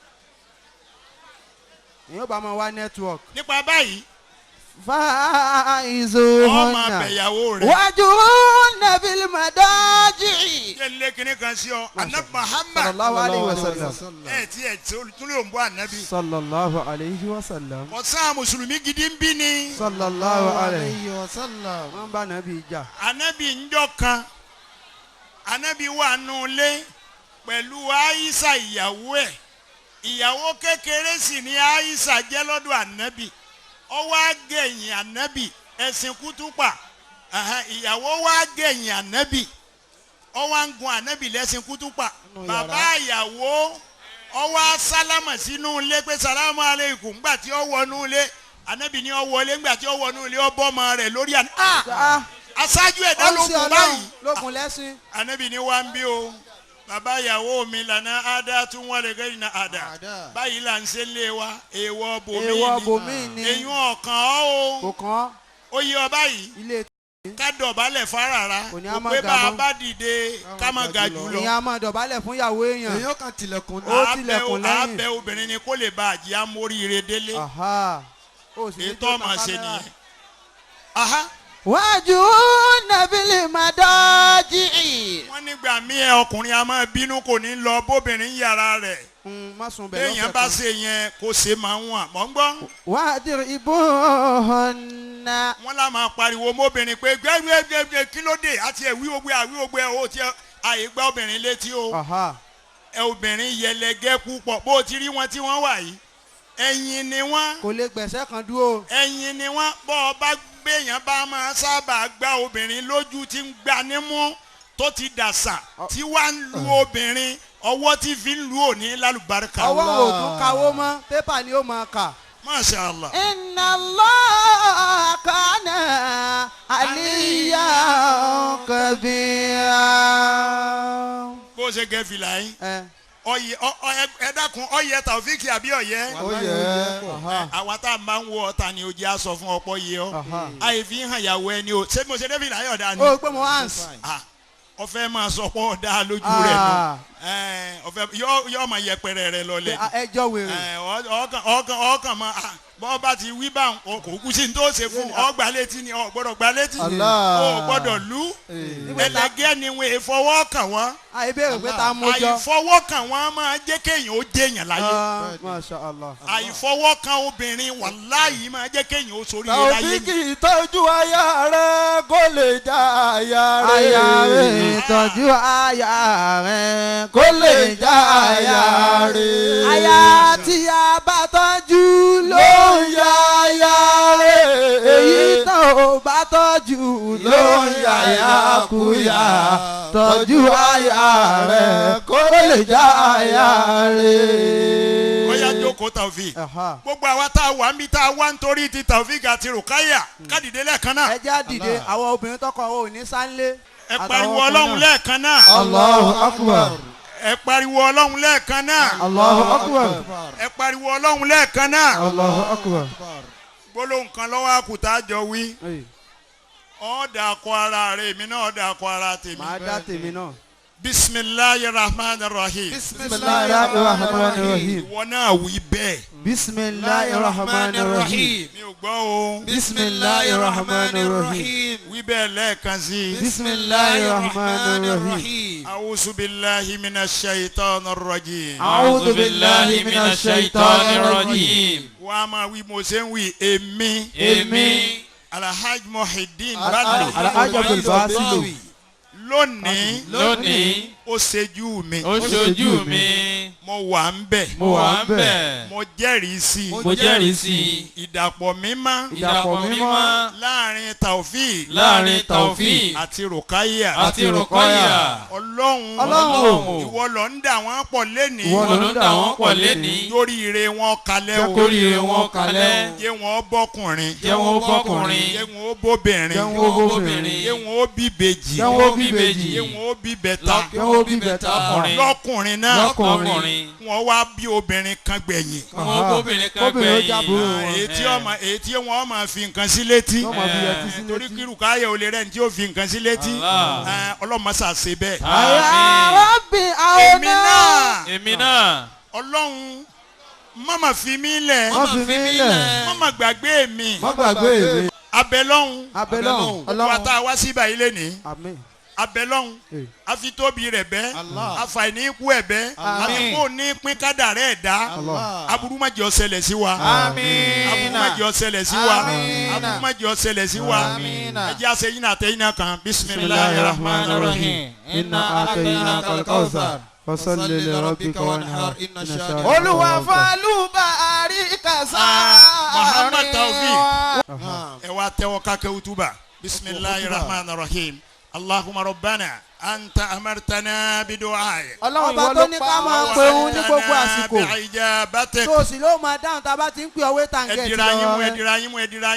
èèyàn bá máa wá network. nípa báyìí fáìzù ọ máa hànà. bẹ̀yàwó rẹ̀. wájú nàbìlì màdájì. ṣé n lé kinní kan sí ọ anab Muhammad sallallahu alayhi wa sallam. ẹ tí ẹ tún lè ń bọ ànábì. sallallahu alayhi wa sallam. ọ̀sán mùsùlùmí gidi ń bí ni. sallallahu alayhi. wa sallam. wọ́n bá nàbì jà. ànábì ńjọ́ kan ànábì wà nù lé pẹ̀lú Aisha ìyàwó ẹ̀ ìyàwó kékeré sì ni Aisha jẹ́ lọ́dọ̀ ànábì ó wá gẹ̀yìn ànábì ẹ̀sìn kútúpà ìyàwó wá gẹ̀yìn ànábì ó wá ń gun ànábì lẹ́sìn kútúpà bàbá ìyàwó ó wá sálámà sínú ilé pé sàlámù aleikum ńgbà tí ó wọnú ilé ànábì ni ó wọlé ńgbà tí ó wọnú ilé ó bọ́mọ rẹ̀ lórí aṣáájú ẹ̀dá ló kù báyìí lókun lẹ́sìn. ànábì ni wá ń bí o bàbá ìyàwó mi lànà àdá tún wọ́n lè gẹ́yìn náà àdá báyìí là ń ṣe lé wa èèwọ̀ bòmí ni. èyí ọ̀kan ọ́ kò o kàn. ó yí ọ báyìí ilé ká dọ̀bálẹ̀ fárara Kò ní kò á má pé ga bá a mọ́. bá dìde ká má ga jù lọ. ìyá máa dọ̀bálẹ̀ fún ìyàwó èèyàn. èyàn kan tilẹ̀kùn ní. Ó tilẹ̀kùn lẹ́yìn. àbẹ̀ obìnrin ni kó lè bá àjíá móríire délé Aha. Ó sì ní ètò ọmọ ṣe nìyẹn. Aha. wájú nàbìlì màdájì. wọ́n nígbà míì ọkùnrin a máa bínú kò ní lọ bóbìnrin yàrá rẹ̀ má sùn bẹ́ẹ̀ téèyàn bá ṣe yẹn kó ṣe máa ń wà mọ́ ń gbọ́. wájú ìbò ọ̀nà. wọ́n lá máa pariwo mọ́bìnrin pé gbẹ́gbẹ́gbẹ́ kí ló dé àti ẹ̀wí ogbé ó ti àyè gbá obìnrin létí o Aha. ẹ obìnrin yẹlẹgẹ́ púpọ̀ bó o ti rí wọn tí wọ́n wà yìí ẹ̀yìn ni wọ́n kò lè gbẹ̀sẹ̀ kan dúró. ẹ̀yìn ni wọ́n bọ́ ọ bá gbéyàn bá máa sábà gbá obìnrin lójú tí ń gbá nímú tó ti dàsà tí wàá ń lu obìnrin ọwọ́ tí fi ń lu òní lálùbáríkà. ọwọ́ òògùn kawó mọ́ pépà ni ó máa kà. Masha Allah. Inna Allah kana aliyan kabira. bó ṣe gẹ fìlà yín ẹ ẹ dákun ọyẹ Taofiki àbí ọyẹ. ó yẹ. àwa tá a máa ń wo ọ̀tá ni ojú aṣọ fún ọ̀pọ̀ yìí ọ́ Aha. àyè fi hàn ìyàwó ẹni o ṣé mo ṣe dé fìlà yọ̀ dá ni. ó pé mo hands. ọfẹ máa sọ pé ọdá lójú rẹ nù ọfẹ yọ ọmọ yẹpẹrẹ rẹ lọlẹ ẹjọ́ wèrè. ọkàn máa bọ́ bá ti wí bá kò kú sí ní tó ṣe fún ọgbà létí ni ọgbọ́dọ̀ gbà létí Allah. ọgbọ́dọ̀ lú ẹlẹgẹ́ ni wọn èèfọwọ́ kàn wọ́n àìbéèrè pé ta mojọ. àìfọwọ́ kàn wọ́n máa jẹ́ kéèyàn ó jẹ́yàn láyé Masha Allah. àìfọwọ́ kan obìnrin wàláhì máa jẹ́ kéèyàn ó sorí láyé Taofiki tọ́jú aya rẹ̀ kó lè já aya aya rẹ̀. rẹ̀ tọ́jú aya rẹ̀ kó lè já aya rẹ̀. aya tí a bá tọ́jú ló ló ń ya aya rẹ̀. èyí tó o bá tọ́jú ló ń yàyà kúyà tọ́jú aya rẹ̀ kó lè já aya rẹ̀. ó yá jókòó Taofik Aha. gbogbo àwa tá a wà ń bí tá a wá nítorí ti Taofik àti Rukaya kádìdé lẹ́ẹ̀kan náà ẹ já dìde àwọn obìnrin tọkọ ò ní sánlé. ẹ pariwo Ọlọ́run lẹ́ẹ̀kan náà Allahu akbar. ẹ pariwo Ọlọ́run lẹ́ẹ̀kan náà Allahu akbar. ẹ pariwo Ọlọ́run lẹ́ẹ̀kan náà Allahu akbar. gbólóhùn kan lọ́wọ́ àkùtà jọ wí ọ̀ dà kọ ara rẹ̀ èmi náà dà kọ ara tèmi màá dá tèmi náà. bisimilayi rahman rahim bismillahirrahmanirrahim. ìwọ náà wí bẹ́ẹ̀ bismillahirrahmanirrahim. mi ò gbọ́ o bismillahirrahmanirrahim. wí bẹ́ẹ̀ lẹ́ẹ̀kan sí i. bismillahirrahmanirrahim. أعوذ بالله من الشيطان الرجيم أعوذ بالله من الشيطان الرجيم. وما وي موسى إمي èmi Alhaji Muhyiddin Badru Alhaji Abdul Basit. lónìí lónìí ó ṣojú mi ó ṣojú mi mo wà ń bẹ̀ mo wà ń bẹ̀ mo jẹ́rìí sí mo jẹ́rìí sí ìdàpọ̀ mímọ́ ìdàpọ̀ mímọ́ láàrin Taofik láàrin Taofik àti Rukaya àti Rukaya Ọlọ́run ìwọ ló ń dà wọ́n pọ̀ lẹ́nìí ìwọ ló ń dà wọ́n pọ̀ lẹ́nìí lórí ire wọn kalẹ̀ o lórí ire wọn kalẹ̀ jẹ́ wọn bọ́kùnrin jẹ́ wọn bọ́kùnrin jẹ́ wọn bóbìnrin jẹ́ wọn bóbìnrin jẹ́ wọn bíbejì jẹ́ wọn bíbejì jẹ́ wọn bíbẹ̀ta jẹ́ wọn bíbẹ̀ta lọ́kùnrin náà lọ́kùnrin wọ́n wá bí obìnrin kan gbẹ̀yìn wọn bóbìnrin kan gbẹ̀yìn èyí tí wọ́n máa fi nǹkan sí létí torí kí Rukaya ò lè rẹ́ ní tí ó fi nǹkan sí létí ọlọ́mọṣà ṣe bẹ́ẹ̀. èmi náà Ọlọ́run mama fi mí lẹ̀ mama gbàgbé mi abẹ́lọ́hún ọlọ́wọ́ tá a wá sí báyìí lẹ́nìí abẹ́lọ́hún afitóbi rẹ̀ bẹ́ afàìní ikú ẹ̀ bẹ́ àfikún ní pín kádàrá ẹ̀ dá aburú má jẹ́ ó ṣẹlẹ̀ sí wa aburú má jẹ́ ó ṣẹlẹ̀ sí wa aburú má jẹ́ ó ṣẹlẹ̀ sí wa ẹ jẹ́ àṣeyìn àtẹ̀yìn náà kan bismillahir rahmanir rahim. inna a'tainaka al-kawthar fasalli li rabbika wanhar inna shani'aka Olúwa fàlùbáríkà sáà. Muhammad Taofik ẹ wá tẹ́wọ́ kákẹ́ utuba bismillahir rahmanir rahim. Allahumma rabbana anta amartana bidu'ai. Ọlọ́run tó ní ká máa pe òun ní gbogbo àsìkò tó sì ló máa dáhùn tá a bá ti ń pè ọwé tàǹgẹ̀tì lọ rẹ. ẹdira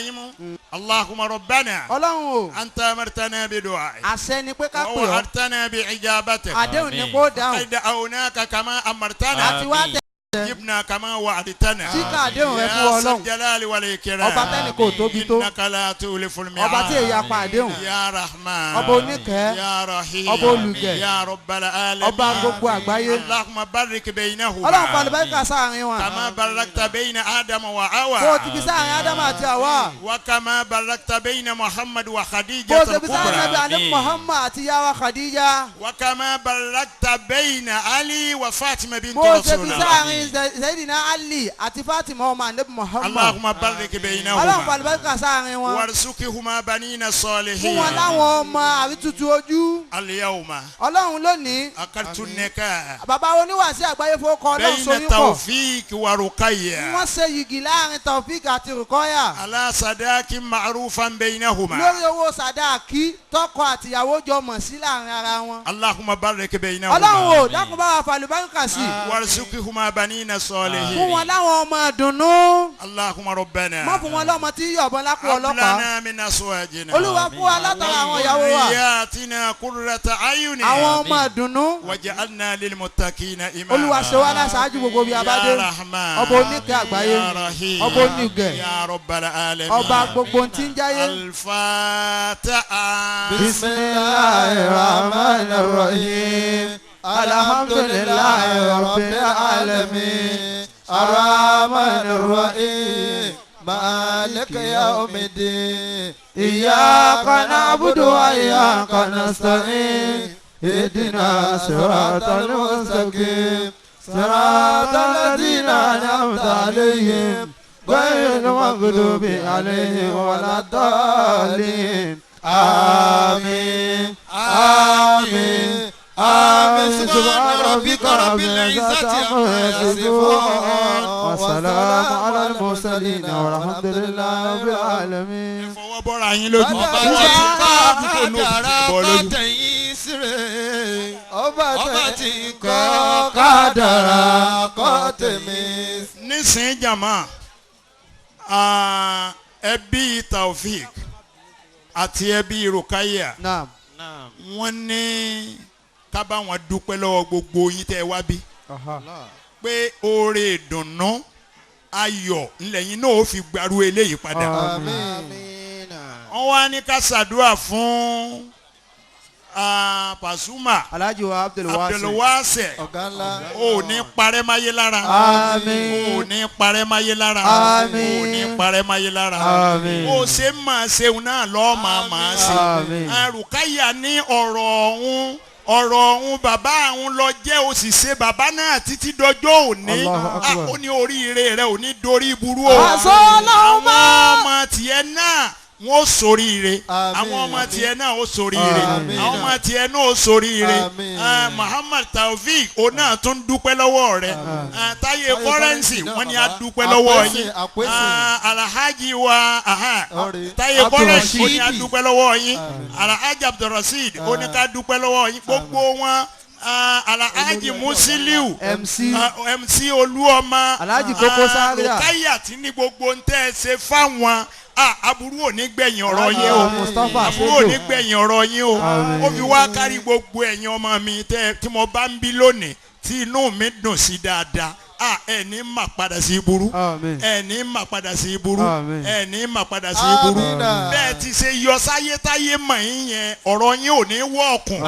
yín mú Allahumma rabbana Ọlọ́run o anta amartana bidu'ai. àṣẹ ni pé ká pè wa ọ́ wa'adtana bi'ijabatik. àdéhùn ni kó dáhùn qad da'awnaka kama amartana. àti wá tẹ jibna kama wa'adtana. síkà àdéhùn rẹ fún Ọlọ́run jalali wal ikram. ọba tẹ́ni kò tóbi tó innaka la tuliful mi'ad. ọba tí èyí apá àdéhùn ya rahman ọba oníkẹ́ ya rahim ọba olùgẹ̀ ya rabbal alamin ọba gbogbo àgbáyé. Allahumma barik baynahuma. Ọlọ́run fàlùbáríkà sáàrin wọn kama barakta bayna Adama wa Hawa. bó o ti fi sáàrin Ádámù àti Hawa wa kama barakta bayna Muhammad wa bó Khadija o ti fi sáàrin Ànábì al-kubra. àní Muhammad àti yàwá Khadija wa kama barakta bayna Ali wa Fatima bint bó o ti fi Rasulullah. sáàrin Sayyidina Ali àti Fatima ọmọ Ànábì Muhammad. Allahumma barik Ọlọ́run baynahuma. fàlùbáríkà sáàrin wọn warzuqhuma banina fún salihin. wọn láwọn ọmọ àrítutù ojú. al-yawma Ọlọ́run lónìí akaltu nikah bàbá oníwàásí àgbáyé fowókọ Ọlọ́run bayna sórí pọ̀ Taofik wa Rukaya. wọ́n ṣe yìgì láàrin Taofik àti Rukaya ala sadakin ma'rufan baynahuma. lórí owó sàdáàkì tọkọ àtìyàwó jọ mọ̀ sí láàrin ara wọn. Allahumma barik baynahuma. Ọlọ́run ò dákun bá wa fàlùbáríkà sí warzuqhuma banina salihin. fún wọn láwọn ọmọ àdùnnú Allahumma rabbana. mọ́ fún wọn lọ́mọ tí yọ̀bọ̀n lápò ọlọ́pàá. hablana min azwajina. Olúwa fún wa látara àwọn ìyàwó wa dhurriyyatina qurrata a'yunin. àwọn ọmọ àdùnnú. waj'alna lil muttaqina imama. Olúwa ṣe wá láṣáájú gbogbo bí abádé. ya rahman. Ọba oníkẹ́ àgbáyé. ya rahim. Ọba onígẹ̀. ya rabbal alamin. ọba gbogbo tí ń jáyé. al-Fatiha. bismillahir rahmanir rahim alhamdulillahi rabbil alamin arrahmanir rahim maliki yawmiddin iyyaka na'budu wa iyyaka nasta'in ihdina siratal mustaqim siratal ladzina an'amta alayhim ghayril maghdubi alayhim waladdallin آمين آمين آمين سبحان ربك رب العزة عما يصفون والسلام على المرسلين والحمد لله رب العالمين. fọwọ́ bọ́ra yín lójú. ọba tí kọ́ kádàrá kọ́ tẹ̀yìn síre ọba tí kọ́ kádàrá kọ́ tẹ̀mí. nísìnyí jàmá ẹbí Taofik àti ẹbí Rukaya Naam. wọ́n ní ká bá wọn dúpẹ́ lọ́wọ́ gbogbo yín tẹ́ wá bí pé oore ìdùnnú ayọ̀ ńlẹ̀yìn náà ó fi gbaru eléyìí padà. wọ́n wá ní ká ṣàdúrà fún Pasuma Alhaji wa Abdulwase ọ̀gá ńlá. ò ní parẹ́ máyé lára. Àmín. ò ní parẹ́ máyé lára. Àmín. ò ní parẹ́ máyé lára. Àmín. ó ṣe máa ṣeun náà lọ́ọ́ máa ṣe. Àmín. Rukaya ní ọ̀rọ̀ ọ̀hún bàbá àwọn lọ jẹ́ òṣìṣẹ́ bàbá náà títí dọjọ́ òní. Allahu Akbar. ó ní oríire rẹ̀ ò ní dorí burú o. Àṣọ Ọlọ́run àwọn máa. ọmọ tiẹ̀ náà wọn ó ṣoríire Àmín. àwọn ọmọ tiẹ̀ náà ó ṣoríire Àmín. àwọn ọmọ tiẹ̀ náà ó ṣoríire Àmín. Muhammad Taofeek o náà tún dúpẹ́ lọ́wọ́ rẹ̀ Táyé Kọ́rẹ́nsì wọ́n ní a dúpẹ́ lọ́wọ́ yín Alhaji wa Táyé Kọ́rẹ́nsì ó ní a dúpẹ́ lọ́wọ́ yín Alhaji Abdulrasheed ó ní ká dúpẹ́ lọ́wọ́ yín gbogbo wọn Alhaji Musiliu MC Olúọmọ Alhaji Koko Zaria Rukaya tí ní gbogbo ń tẹ́ ẹ ṣe fáwọn aburú ò ní gbẹ̀yìn ọ̀rọ̀ yín o aburú ò ní gbẹ̀yìn ọ̀rọ̀ yín o ó fi wá kárí gbogbo ẹ̀yin ọmọ mi tí mo bá ń bí lónìí tí inú mi dùn sí dáadáa ẹni mà padà sí burú ẹni mà padà sí burú ẹni mà padà sí burú bẹ́ẹ̀ ti ṣe yọ sáyé táyé mọ̀ yín yẹn ọ̀rọ̀ yín ò ní wọ́ ọ̀kùn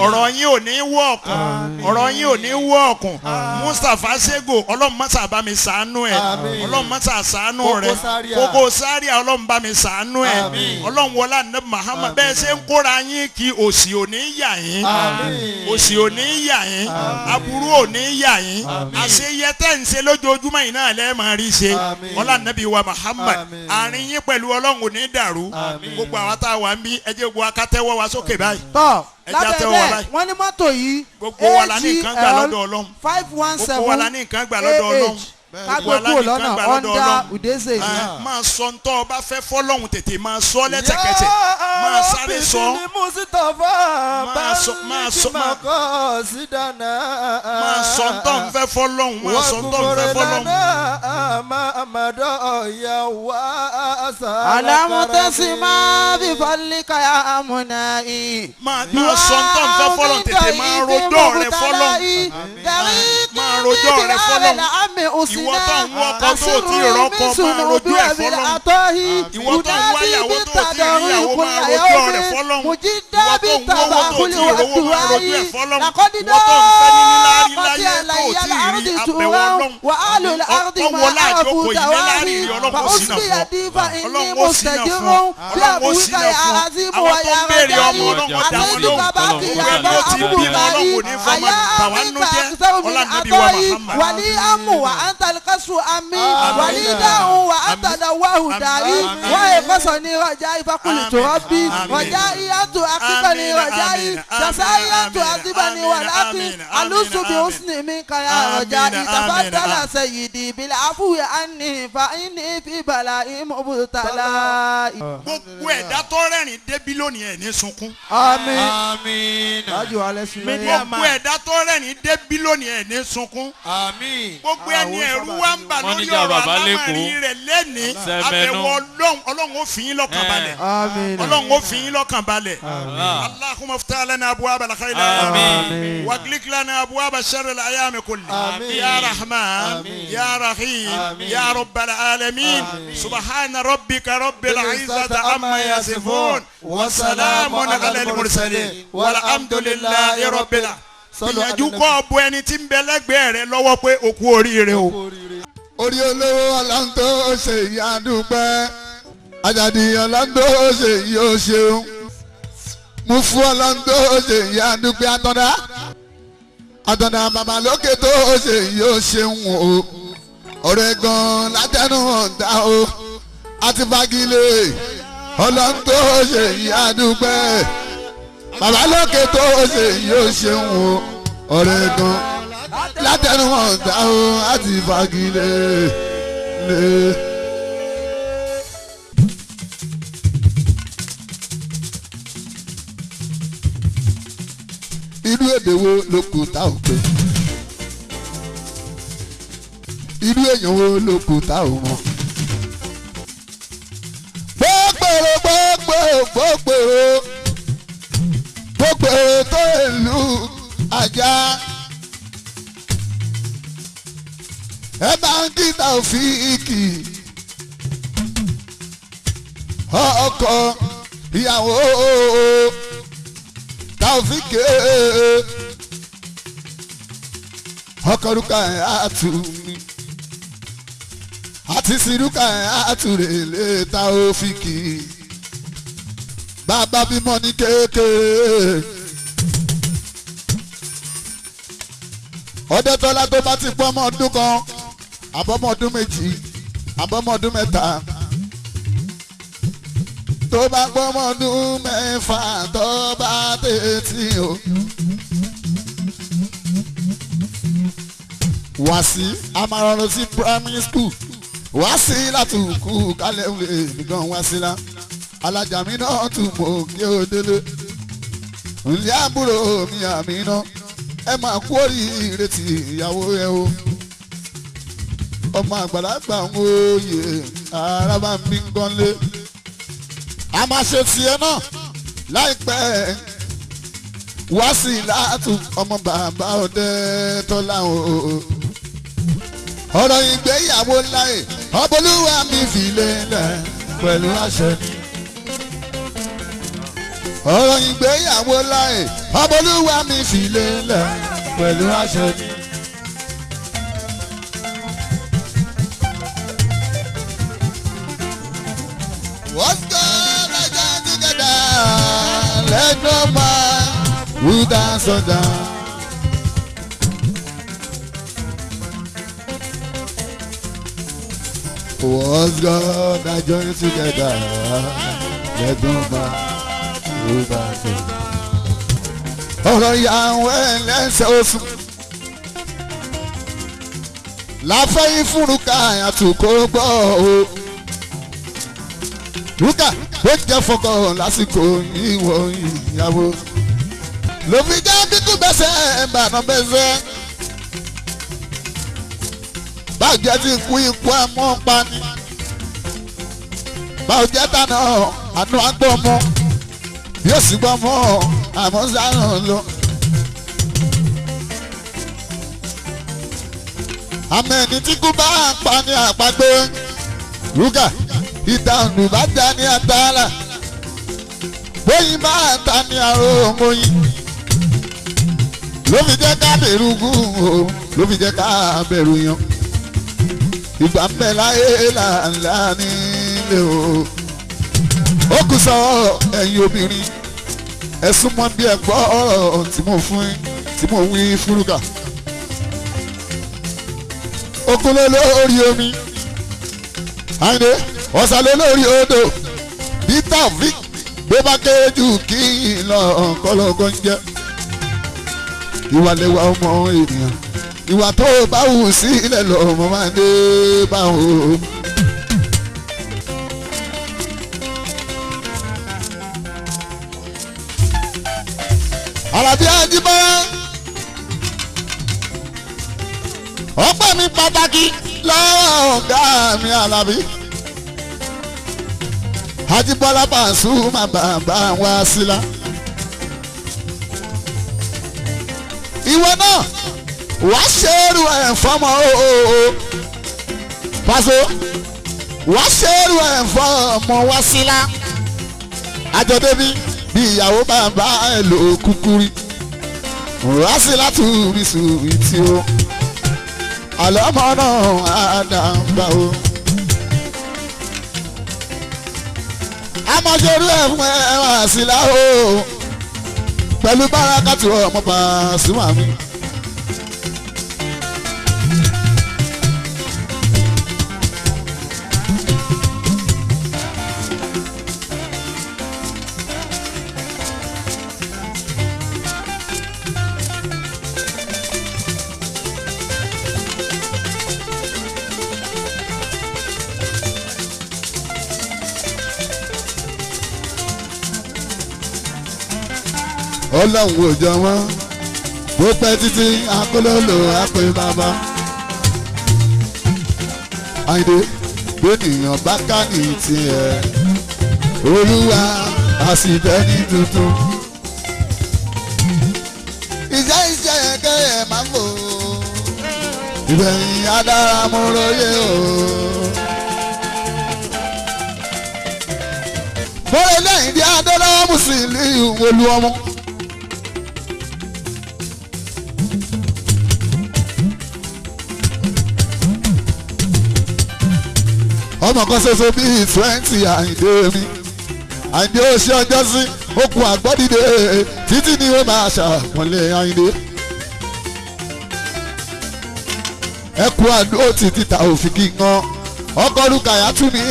ọ̀rọ̀ yín ò ní wọ́ ọ̀kùn ọ̀rọ̀ yín ò ní wọ́ ọ̀kùn Mustapha Sego ọlọ́run mọ́sà bá mi ṣàánú ẹ̀ ọlọ́run mọ́sà ṣàánú rẹ̀ Koko Zaria ọlọ́run bá mi ṣàánú ẹ̀ ọlọ́run wọlá ní Muhammad bẹ́ẹ̀ ṣe ń kóra yín kí òṣì ò ní yà yín òṣì ò ní yà yín aburú ò ní yà yín àṣẹ yẹ tẹ́ ń ṣe lójoojúmọ́ yìí náà lẹ́ẹ̀ máa rí ṣe ọlá nàbí wa Muhammad àárín yín pẹ̀lú ọlọ́run ò ní dàrú gbogbo àwọn tá a wà ń bí ẹ jẹ́ gbogbo akátẹ́wọ́ wa sókè báyìí. tọ́ lábẹ́ bẹ́ẹ̀ wọ́n ní mọ́tò yìí gbogbo wa la ní nǹkan gbà lọ́dọ̀ ọlọ́run 517 gbogbo wa la ní nǹkan gbà lọ́dọ̀ ọlọ́run kágbé kúrò lọ́nà Honda Udeze ni. máa sọ ń tọ́ ọ bá fẹ́ fọ́lọ́hún tètè máa sọ lẹ́tẹ̀kẹsẹ̀ máa sáré sọ máa sọ máa sọ ń tọ́ ń fẹ́ fọ́lọ́hún máa sọ ń tọ́ ń fẹ́ fọ́lọ́hún. alamutasi máa bí falika ya amuna yìí. máa sọ ń tọ́ ń fẹ́ fọ́lọ́hún tètè máa rojọ́ rẹ fọ́lọ́hún máa rojọ́ rẹ fọ́lọ́hún. ìwọ tó ń wọkọ tó ti rọkọ máa rojú ẹ fọ́lọ́hún ìwọ tó ń wáyàwó tó ti ríyàwó máa rojú rẹ fọ́lọ́hún ìwọ tó ń wọwọ tó ti rówó máa rojú ẹ fọ́lọ́hún ìwọ tó ń fẹ́ ní níláárí láyé tó ti rí àbẹ̀wò ọlọ́hún ọwọ́lá àjọkò yìí níláárí rí ọlọ́hún ó sì nà fún ọlọ́hún ó sì nà fún ọlọ́hún ó sì nà fún àwọn tó ń béèrè ọmọ ọlọ́hún ọ̀dà wọn lóhùn gbogbo ẹni ó ti bí ọlọ́hún ò ní fọmọ tàwọn nù jẹ́ ọlọ́hún wa Muhammad. القصر أمي وليده وأنت دواه داري ويقصني رجائي فقلت ربي رجائي أن تؤكبني رجائي جزائي أن تعذبني ولكن ألوس بحسن منك يا رجائي تفضل سيدي بالعفو عني فإني في بلاء مبتلى. gbogbo ẹ̀dá tó rẹ́rìn débi lónìí ẹ̀ ní sunkún. àmín. gbogbo ẹ̀dá tó rẹ́rìn débi lónìí ẹ̀ ní sunkún. gbogbo ẹni ẹ̀rú wa ń bà lórí ọ̀rọ̀ alámọ̀rí rẹ̀ lẹ́nìí àbẹ̀wò ọlọ́run ó fi yín lọ́kàn balẹ̀ ọlọ́run ó fi yín lọ́kàn balẹ̀. Allahumma iftah lana abwaba al-khayr waghliq lana abwaba sharri al-ayami kulli ya rahman ya rahim ya rabbal alamin subhana rabbika rabbil izzati amma yasifun wa salamun ala al-mursalin walhamdulillahi rabbil alamin. ìyànjú kọ́ ọ̀bọ ẹni tí ń bẹ lẹ́gbẹ̀ẹ́ rẹ lọ́wọ́ pé òkú oríire o. orí olówó ọ̀làǹdó ṣe ìyá dúpẹ́ Àjàdí ọ̀làǹdó ṣe yóò ṣeun mú fún ọ̀làǹdó ṣe ìyá dúpẹ́ àtọ̀dá bàbá lókè tó ṣe yóò ṣeun o ọ̀rẹ́ gan látẹnu ọ̀dà o àti fagilé ọ̀làǹdó ṣe ìyá dúpẹ́ bàbá lókè tó ṣe yóò ṣeun o ọ̀rẹ́ gan látẹnu ọ̀dà o àti fagilé lé. irú èdè wo ló kù tá ò pé irú èèyàn wo ló kù tá ò mọ̀. gbogbo tó ìlú ajá ẹ bá ń kí Taofeeki ọkọ ìyàwó Taofeeki ọkọ Rukayatu àti sí Rukayatu rèlé Taofeeki bàbá bímọ ní kékeré Ọdẹ́tọ́lá tó bá ti pọ́ ọmọ ọdún kan àbọ̀mọ ọdún méjì àbọ̀mọ ọdún mẹ́ta tó bá gbọ́mọdún mẹ́fà tó bá tètè o. wá sí amárọ̀rọ̀ sí primary school wá sí láti kú kálẹ̀ wúlé nìkan wá sí la alájà mi náà tún mọ̀ kí ó délé ǹlẹ́ àbúrò mi àmì náà ẹ máa kú oríire tí ìyàwó ẹ o ọmọ àgbàlagbà ń wòye ara bá mi ń gánlé a máa ṣe tiẹ̀ náà láìpẹ́ wá sí láti ọmọ bàbá ọdẹ tọ́lá o ọ̀rọ̀ ìgbéyàwó láì ọbọlúwa mi fi lélẹ̀ pẹ̀lú àṣẹ ni ọ̀rọ̀ ìgbéyàwó láì ọbọlúwa mi fi lélẹ̀ pẹ̀lú àṣẹ ni. What's good? I got together. Let no man who dance on down. What's good? I join together. Let no man who dance on down. Ọ̀rọ̀ ìyàwó ẹlẹ́sẹ̀ oṣù. Láfẹ́ ìfúnruká àtúkò gbọ́ o. Rúkà ó jẹ́ fọkọ lásìkò ìwọ ìyàwó. Ló fi jẹ́ kíkú bẹ́sẹ̀ ìbànú bẹ́sẹ̀. Báwùjẹ́ ti kú ikú ẹ̀mọ́ pani. Báwùjẹ́ tànà àánú agbọ́mọ. Yóò sì gbọ́mọ àmọ́ sáràn lọ. Àmẹ́ni tí kú bá pa ní àpagbé. Rúkà ìdáhùn bá dá ní àtàlà bóyin bá ta ní àrò òmòyin ló fi jẹ́ ká bẹ̀rù gùn o ló fi jẹ́ ká bẹ̀rù yan ìgbà ń bẹ láyé làǹlà nílé o ó kù sọ ẹ̀yin obìnrin ẹ súnmọ́ bí ẹ gbọ́ ọ̀rọ̀ tí mo wí fúrúkà ó kúnlẹ̀ lórí omi àyìnbó ọ̀sàlẹ̀ lórí odò peter vic bó bá kéré jù kí ìlọ ọ̀kọ́lọ́gọ́ ń jẹ́ ìwà lẹ́wà ọmọ ènìyàn ìwà tó bá wù sí ilẹ̀ lọ́mọ máa ń dé báwo. Àlàbí Àjíbọ́lá ọpẹ́ mi pàtàkì lọ́wọ́ ọ̀gá mi Àlàbí. Àjíbọ́lá Pasuma bàbá wa sílá. Ìwọ náà wá ṣerú ẹ̀ fọ́mọ ooo. Paso wá ṣerú ẹ̀ fọ́mọ wá sílá. Àjọ débi bí ìyàwó bàbá ẹ̀ lò kúkúrí. Wá sílá tù mí sùn tí o. Àlọ́ ọmọ náà á dàgbà o. Amọ̀jẹ̀rú ẹ̀ fún ẹ wá sílá o pẹ̀lú bárakàtì ọmọ Pasuma mi. Ọlọ́run ò jọ wọ́n bó pẹ́ títí akólólò àpè bàbá. Àyìndé gbónìyàn bá ká ní tiẹ̀ Olúwa àsìbẹ́ni tuntun. Ìjẹ́ iṣẹ́ ẹ̀kẹ́ ẹ̀ máa ń bò ìbẹ̀yìn adára mo róye o. Bọ́lá lẹ́yìn dí Adélọ́wọ́ Mùsùlùmí olú ọmọ. Ọmọ kan ṣoṣo bíi 20 Àyìndé mi Àyìndé ó ṣe ọjọ́ sí okùn àgbọ́dìde títí ni ó máa ṣàpọ̀nlé Àyìndé. Ẹkùn àdó ti títà òfin kí n gan ọkọ̀ Rúkàyà tún ní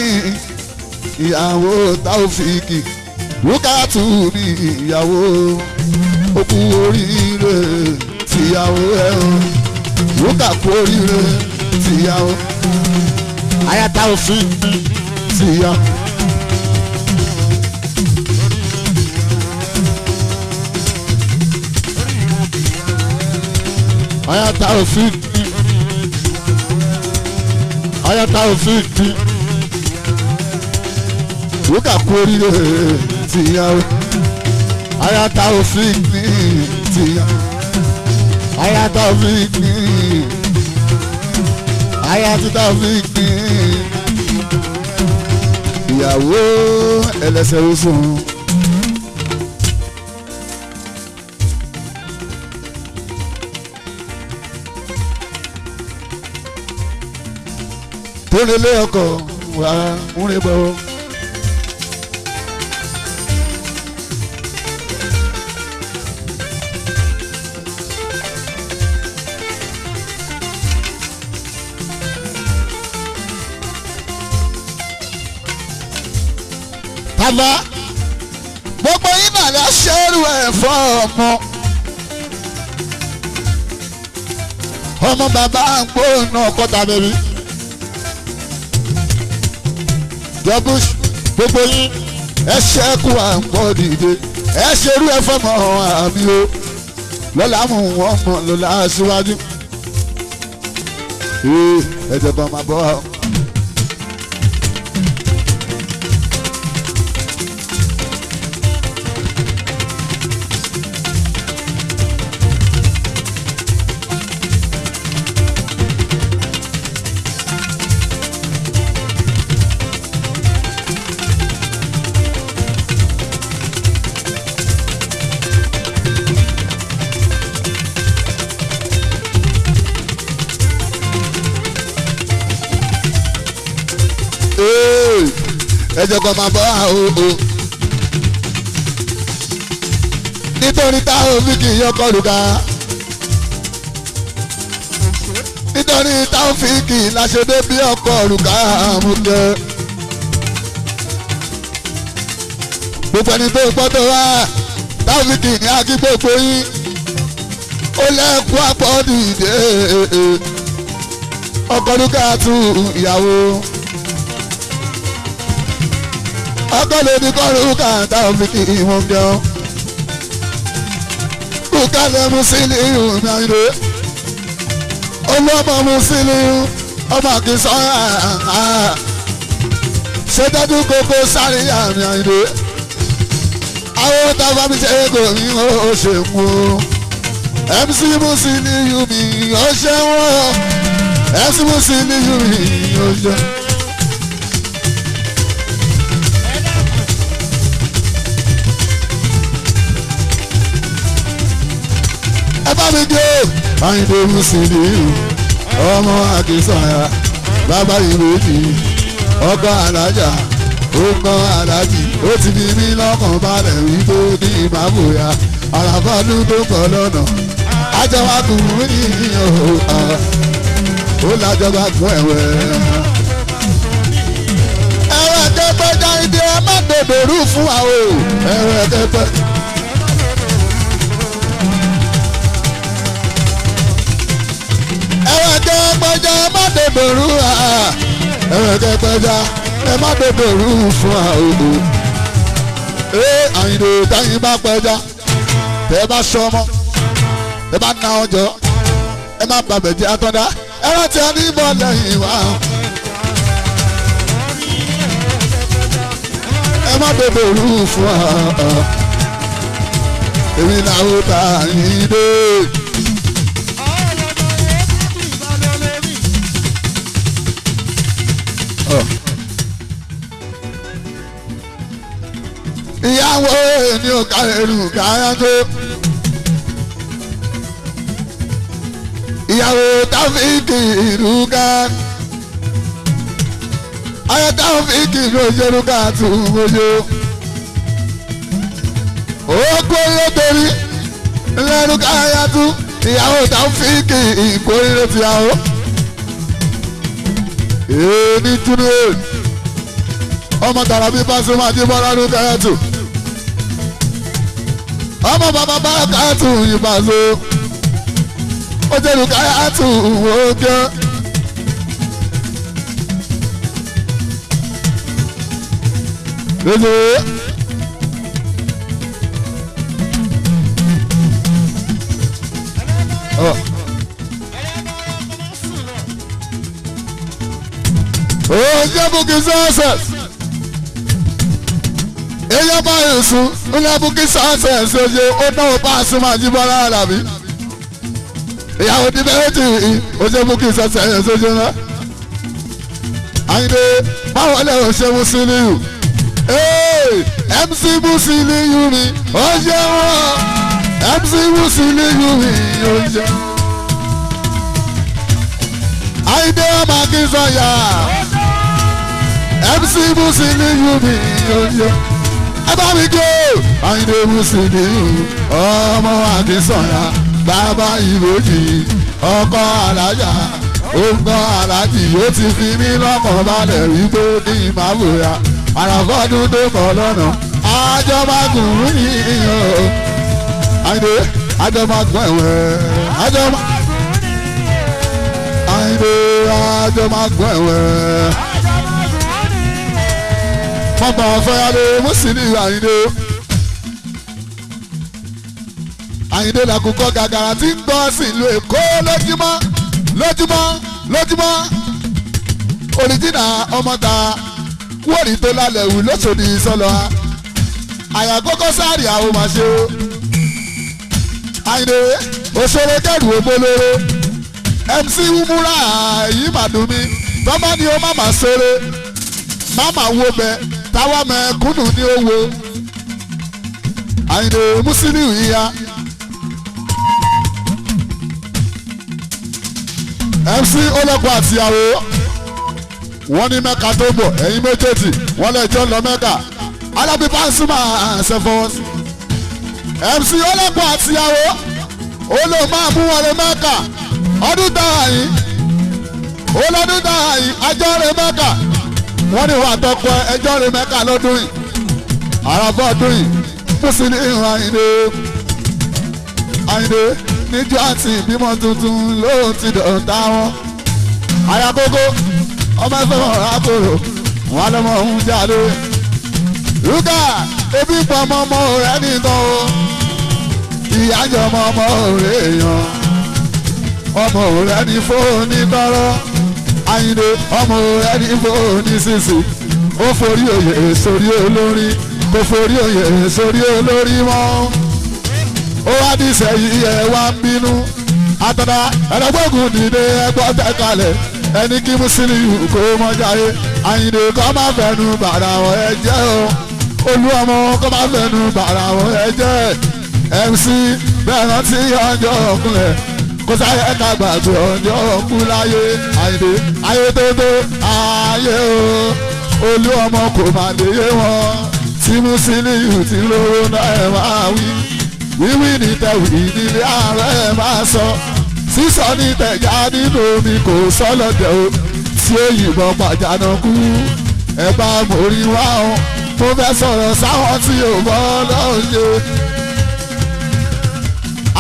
ìyàwó Taofiki Rukatu ní ìyàwó okú oríire tìyàwó ẹ̀ o Rukatu oríire tìyàwó aya Taofiki tìyàwó. aya Taofiki aya Taofiki Rukatu oríire tìyàwó aya Taofiki tìyàwó aya Taofiki aya Taofiki ìyàwó ẹlẹ́sẹ̀ oṣù. tó lé lé ọkọ̀ wà ń rè bọ̀. bàbá gbogbo yín náà lè ṣerú ẹ̀ fọ́ ọmọ bàbá ń gbóná ọkọ̀tà bẹ̀bí jọ́bùs gbogbo yín ẹ ṣẹ́kù à ń pọ̀ dìde ẹ ṣerú ẹ̀ fọ́mọ àmì o lọ́la mú wọn mọ̀ lọ́la síwájú ẹ jẹ́ bọ́ máa bọ́ ọ. ẹ jẹ́ kó máa bọ́ àwọn o nítorí Taofiki yọkọ̀ lùkà nítorí Taofiki láṣẹdé bí ọkọ̀ lùkà mú jẹ gbogbo ẹni tó gbọ́ tó wá Taofiki ní akígbòpó yín ó lẹ́kùn àpọ̀ dìde ọkọ̀ lùkà tún ìyàwó. akọ́lé ní kọ́rù kàńtà Taofiki ìwọ̀n jẹun kúkálẹ̀ Musiliu náírà olómọ Musiliu ọmọ Akínsán ṣètọ́jú kókó sáré àmì àìdè àwọn tábà mi ṣe kò ní ó ṣe mú MC Musiliu mi ó ṣe wọ́n MC Musiliu mi ó ṣe. mi dé Àyìndé Musiliu ọmọ Akínsànyà bàbá ìròyìn ọkọ alájà ọkọ alájì ó ti fi mí lọ́kàn balẹ̀ wípé ní ìmábòyà àràfàlú tó kọ lọ́nà àjọwà kù ní ìyàn ó lájọba gún ẹ̀wẹ̀. ẹ̀wẹ̀ kẹpẹ́ Jáde ẹ má dòdòrú fún wa o ẹ̀wẹ̀ kẹpẹ́. kẹpẹjà ẹ má dòdòrú kẹpẹjà ẹ má dòdòrú fún àwòrán Àyìndé táyìn bá pẹja tẹ bá sọmọ ẹ bá na ọjọ́ ẹ má bàbẹ̀ jẹ́ àtọ́dá ẹ rántí ẹni bọ́ lẹ́yìn wá ẹ má dòdòrú fún èmi làwọn táyìn dé. ìyàwó èmi ò kárẹ̀rù káyà tó ìyàwó Taofiki ìrúkà ayé Taofiki ìrúkà tún wọlé òkú oyè torí lẹ́nu káyà tún ìyàwó Taofiki ìkórìíra tìyàwó èmi túnú ọmọ tààrà bí Pasuma Jíbọ́lá ló kẹ́ẹ̀tù ọmọ bàbá bá kẹ́ẹ̀tù ìbàzó ó jẹ́ lu kẹ́ẹ̀tù òkè. Lójú oye Bukky Success eya báyìí sùn ńlá Bukky Success oye ó náwó Pasuma Jíbọ́lá Àlàbí ìyàwó di méjì oye Bukky Success oye ńlá Àyìndé báwo lè o ṣe Musiliu MC Musiliu mi oye wọn MC Musiliu mi oye Àyìndé ọmọ Akínsọ́yà. MC Musiliu mi oye ẹ bá mi gbé Àyìndé Musiliu ọmọ Akínsọ́yà bàbá ìbòjì ọkọ alájà ọkọ alájì ó ti fi mí lọ́kàn balẹ̀ wípé ní ìmáwòrán àràfọ́dún tó kọ̀ lọ́nà àjọmọ́gùn yìnyín Àyìndé àjọmọ́gùn ẹ̀wẹ̀ Àyìndé àjọmọ́gùn ẹ̀wẹ̀. Mọ̀gbọ́n Fẹ́yàlé Musiliu Àyìndé. Àyìndé làkúkọ gàgàrà tí ń gbọ́ sí ìlú Èkó lójúmọ́. Òrìjìnà ọmọta kúòrì tó lálẹ́ wù lóṣòdì sọlọ. Àyàkókó sáàrì àwọn máa ṣe o. Àyìndé òṣèré kẹrù ògbólóró. MC Wúmúrà yìí màdùmí tọ́mọ́ ni ó má má ṣeré. Mama wo bẹ táwa mẹ̀kúnnù ní owó Àyìndé Musiliu yíya MC olóko àtìyàwó wọ́n ní Mẹ́kà tó bọ̀ ẹ̀yin méjèèjì wọ́n lẹ́jọ́ lọ Mẹ́kà Alábí Pasuma ṣẹfọwọ́ MC olóko àtìyàwó ó ló máa mú wọn lọ Mẹ́kà ọdún dáhà yìí olọ́dún dáhà yìí ajọ́ rẹ Mẹ́kà wọ́n ní wà tọkọ ẹjọ́ rẹ Mẹ́kà lọ́dún yìí àràbọ̀ ọdún yìí Musiliu Àyìndé níjọ́ àti ìbímọ tuntun ló ti dọ̀tá wọn. Àyàkókó ọmọ ẹgbẹ́ wọn rákòrò wọn lọ́mọ ọ̀hún jáde. Rúgà ebi pọ̀ ọmọ rẹ̀ nìkan o ìyá jọ ọmọ rẹ̀ èèyàn ọmọ rẹ̀ ní fóònù tọrọ. Àyìndé ọmọ rẹ̀ ní fóònù sísì ó forí òye sórí olórí kò forí òye sórí olórí mọ́ ó wá ní sẹ́yìn ẹ̀ wá ń bínú àtàdá ẹ̀rọ̀gbọ́gùn dìde ẹgbọ́ tẹ́kalẹ̀ ẹni kí Musiliu kó mọ́jáyé Àyìndé kọ́ máa fẹnu bàrà wọ́n ẹ jẹ́ o olú ọmọ kọ́ máa fẹnu bàrà wọ́n ẹ jẹ́ MC bẹ́ẹ̀ rántí ọjọ́ ọkùnrin kò sáyẹ ká gbàgbé ọjọ́ ọkùn láyé Àyìndé ayé tó tó ayé o olú ọmọ kò má lè yé wọn tí Musiliu ti lówó náà ẹ̀ máa wí wíwí ní tẹ̀wì nílé ààrẹ máa sọ sísọ ní tẹ̀já nínú omi kò sọ́lọ́dẹ̀ o tí ó yìnbọn pàjánákú ẹ bá mórí wá o mo fẹ́ sọ̀rọ̀ sáwọn tí ò mọ́ lọ́ọ̀yẹ́.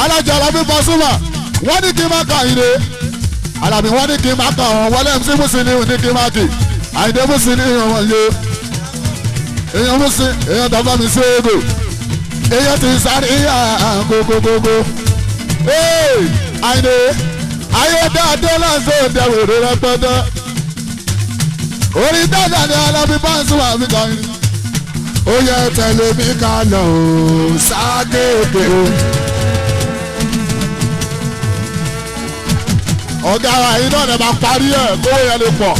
alájọ Alábí Pasuma wọ́n ní kí n má kà Àyìndé Alábí wọ́n ní kí n má kà wọ́n wọlé MC Musiliu ní kí n má kì Àyìndé Musiliu wọ́n yé èèyàn tó bá mi ṣe é gò èyàn ti sáré àgógógógó Àyìndé ayédáadé lọ́sọ̀ òdẹ̀wòrán rẹpẹtẹ orí dájà ní Alábí Pasuma mi kàn ní. ó yẹ tẹ̀lé mi ká lọ ságéèké o. ọ̀gá wa yìí náà lè máa parí ẹ̀ kówó yẹn lè pọ̀.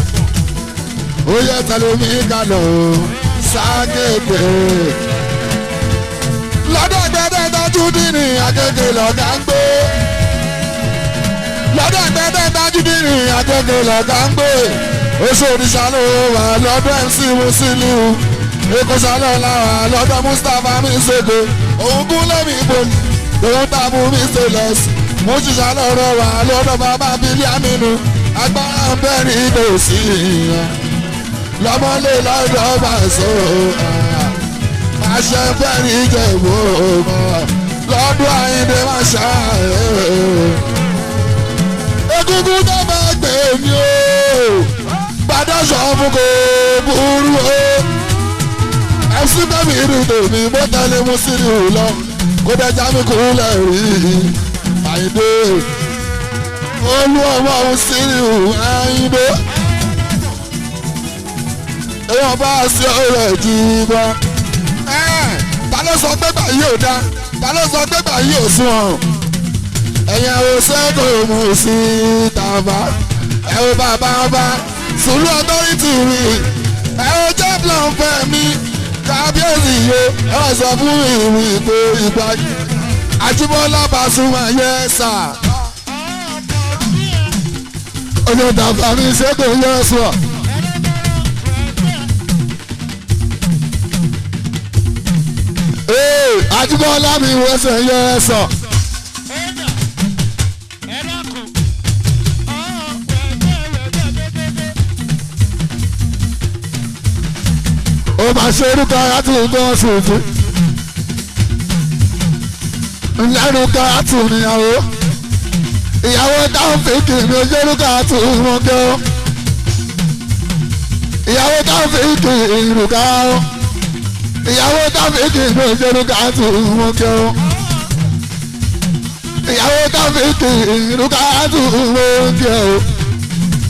ó yẹ tẹ̀lé mi ká lọ ságéèké o. lọ́dọ̀ gbẹ́dẹ́ dájú dínì Agége lọ́gá ń gbé. lọ́dọ̀ gbẹ́dẹ́ dájú dínì Agége lọ́gá ń gbé. oṣù òrìṣà ló wà lọ́dọ̀ MC Musiliu. Èkó sálọ̀ làwà lọ́dọ̀ Mustapha Misego. òun kún lẹ́mí ìbòlì tòun tàbí mi stainless. mo ṣiṣẹ́ lọ́rọ̀ wà lọ́dọ̀ bàbá Bílí Aminu. agbára ń bẹ̀rẹ̀ ìdò sí ìyẹn. lọ́mọlé lọ́dọ̀ bá so àṣẹ fẹ́rí ìjẹ̀bú lọ́dún Àyìndé máa ṣàárẹ̀. Egungun tó bá gbé mi o gbàdá sọ fún kò burú o. MC bẹ́ẹ̀ni ìrù tèmi bó tẹ́lẹ̀ mú sínú lọ kó dẹ́jà mi kú lẹ́rìí Àyìndé olú ọmọ òun sínú Àyìndé. Èèyàn bá a ṣe ọ̀rọ̀ ẹ̀jú bá. Ta ló sọ pé báyìí ò dá? Ta ló sọ pé báyìí ò sún ọ̀hún? Ẹ̀yìn àwọn sẹ́kọ̀ọ́ mú sí tàbá. Ẹ wo bàbá ọba Sùúrù ọtọ́rìtì mi. Ẹ wo jẹ́ plan fẹ́ mi. Kábíyèsí yo ẹ wá sọ fún ìwé ìpè ìgbà. Àjíbọ́lá Pasuma yẹ sà. Oye dàgbà mi sẹ́kọ̀ọ́ yẹ sọ. Àjíbọ́lá mi wẹ́sẹ̀ yẹ sọ. Ó máa ṣe orúkọ àti nǹkan ṣòfò. Lẹ́nu kan àti ìyàwó. Ìyàwó táwọn fèkì mi ò ṣe orúkọ àti ìwọ̀n kẹ́ ọ́. Ìyàwó táwọn fèkì ìrùkà ọ́. Ìyàwó táwọn fèkì mi ò ṣe orúkọ àti ìwọ̀n kẹ́ ọ́. Ìyàwó táwọn fèkì ìrùkà àti ìwọ̀n kẹ́ ọ́.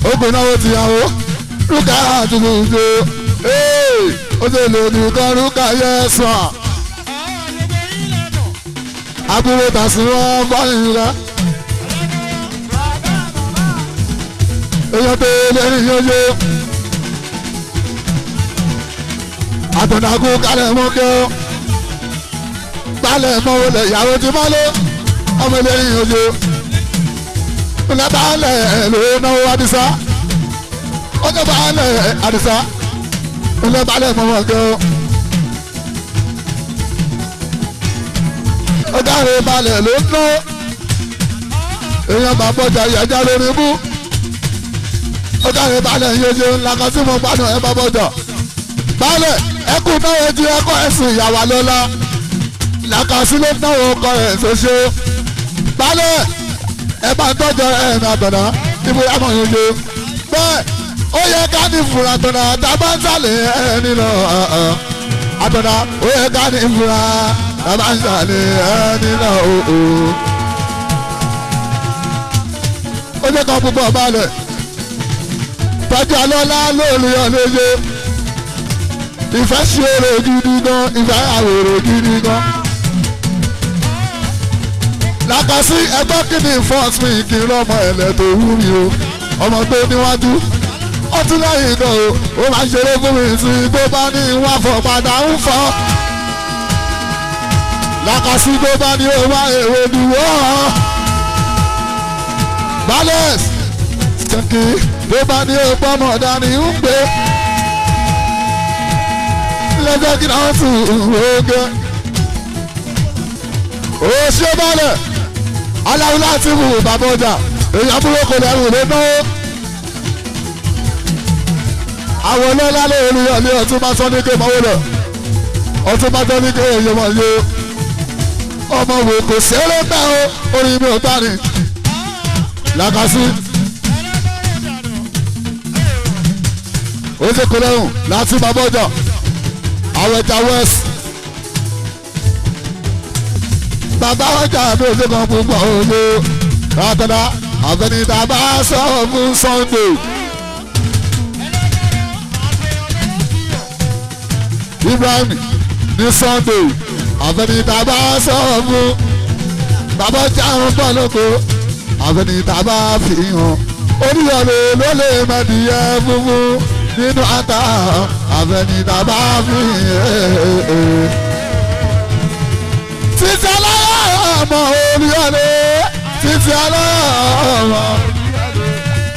Ó kò náwó tìyàwó. Rúkà àti ìwọ̀n kẹ́ ọ́. Ó ṣe lè nìkan rúkà yẹ sàn. Abúlé tàṣí wọn fọyín rẹ. Èèyàn tó lẹ́rìn yóyó. Àtọ̀nàkú kálẹ̀ mọ́ kẹ́ ọ́. Gbálẹ̀ mọ́ wọlé ìyàwó ti mọ́lé. Ọmọ lẹ́rìn yóyó. Ilé baálẹ̀ ló náwó Àdìsá. Ó jẹ́ baálẹ̀ Àdìsá. Ilé balẹ̀ mọ̀mọ́ gan. Ó dáre balẹ̀ ló ń ná. Èèyàn bá bọ́jà ìyájá lórí mú. Ó dáre balẹ̀ yéye ńlá kan tí mo gbádùn ẹ bá bọ́jà. Balẹ̀ ẹkùn náà di ẹkọ ẹ̀sìn ìyàwó lọ́la. Làkàsí ló náwó ọkọ ẹ̀ ṣoṣo. Balẹ̀ ẹ bá ń tọ́jọ ẹ̀mí àgbàdá níbo yàmọ̀ yéye. Bẹ́ẹ̀ ó yẹ ká ní fura tọ̀nà tábà ń sàlẹ̀ ẹni lọ. Àtọ̀nà ó yẹ ká ní fura tábà ń sàlẹ̀ ẹni lọ. Ó jẹ́ kan púpọ̀ balẹ̀. Tọ́jú alọ́lá lóòlù yọ léye. Ìfẹ́ ṣe èrè gidi gan, ìfẹ́ àwòrò gidi gan. Làkàsí ẹgbẹ́ kìíní fọ́ọ̀sì mi kì í lọ́mọ ẹ̀lẹ́ tó wú mi o. Ọmọ tó níwájú. Ó tún lẹ́yìn náà o, ó máa ń ṣeré fún mi sí tó bá ní ìwà fọ̀ padà ń fọ́. Làkàsí tó bá ní ó máa èrò dùwọ́. Balẹ̀ ṣèkì tó bá ní ó pọ́nmọ̀ dání ń gbé. Lẹ́jọ́ kí náà tún oge. Ó ṣe balẹ̀ aláwo láti mú bàbá ọjà èèyàn burúkú lẹ́rù lé náà. Àwọn ọlọ́lá lórí ọ̀lẹ́ ọtún bá sọ ní ké mọ́wó lọ. Ọtún bá tọ́ ní ké èyí mọ̀ yé. Ọmọ wò kò sẹ́rẹ́ bẹ́ o, orí mi ò tán ni. Làkàsí. Ó ṣe kò lẹ́hùn láti bàbá ọjà. Àwọn ẹja west. Bàbá ọjà mi ò ṣe kan púpọ̀ òye. Rátọ́dá àfẹnidà bá sọ fún Sunday. Ibrahim ní Sunday àfẹnidà bá sọ fún. Bàbá ọjà ń bọ̀ lóko. Àfẹnidà bá fi hàn. Oníyọ̀lẹ̀ ló lè mẹ́dìyẹ funfun nínú ata. Àfẹnidà bá fi hàn. Títí aláàmọ̀ Oníyọ̀lẹ̀ títí aláàmọ̀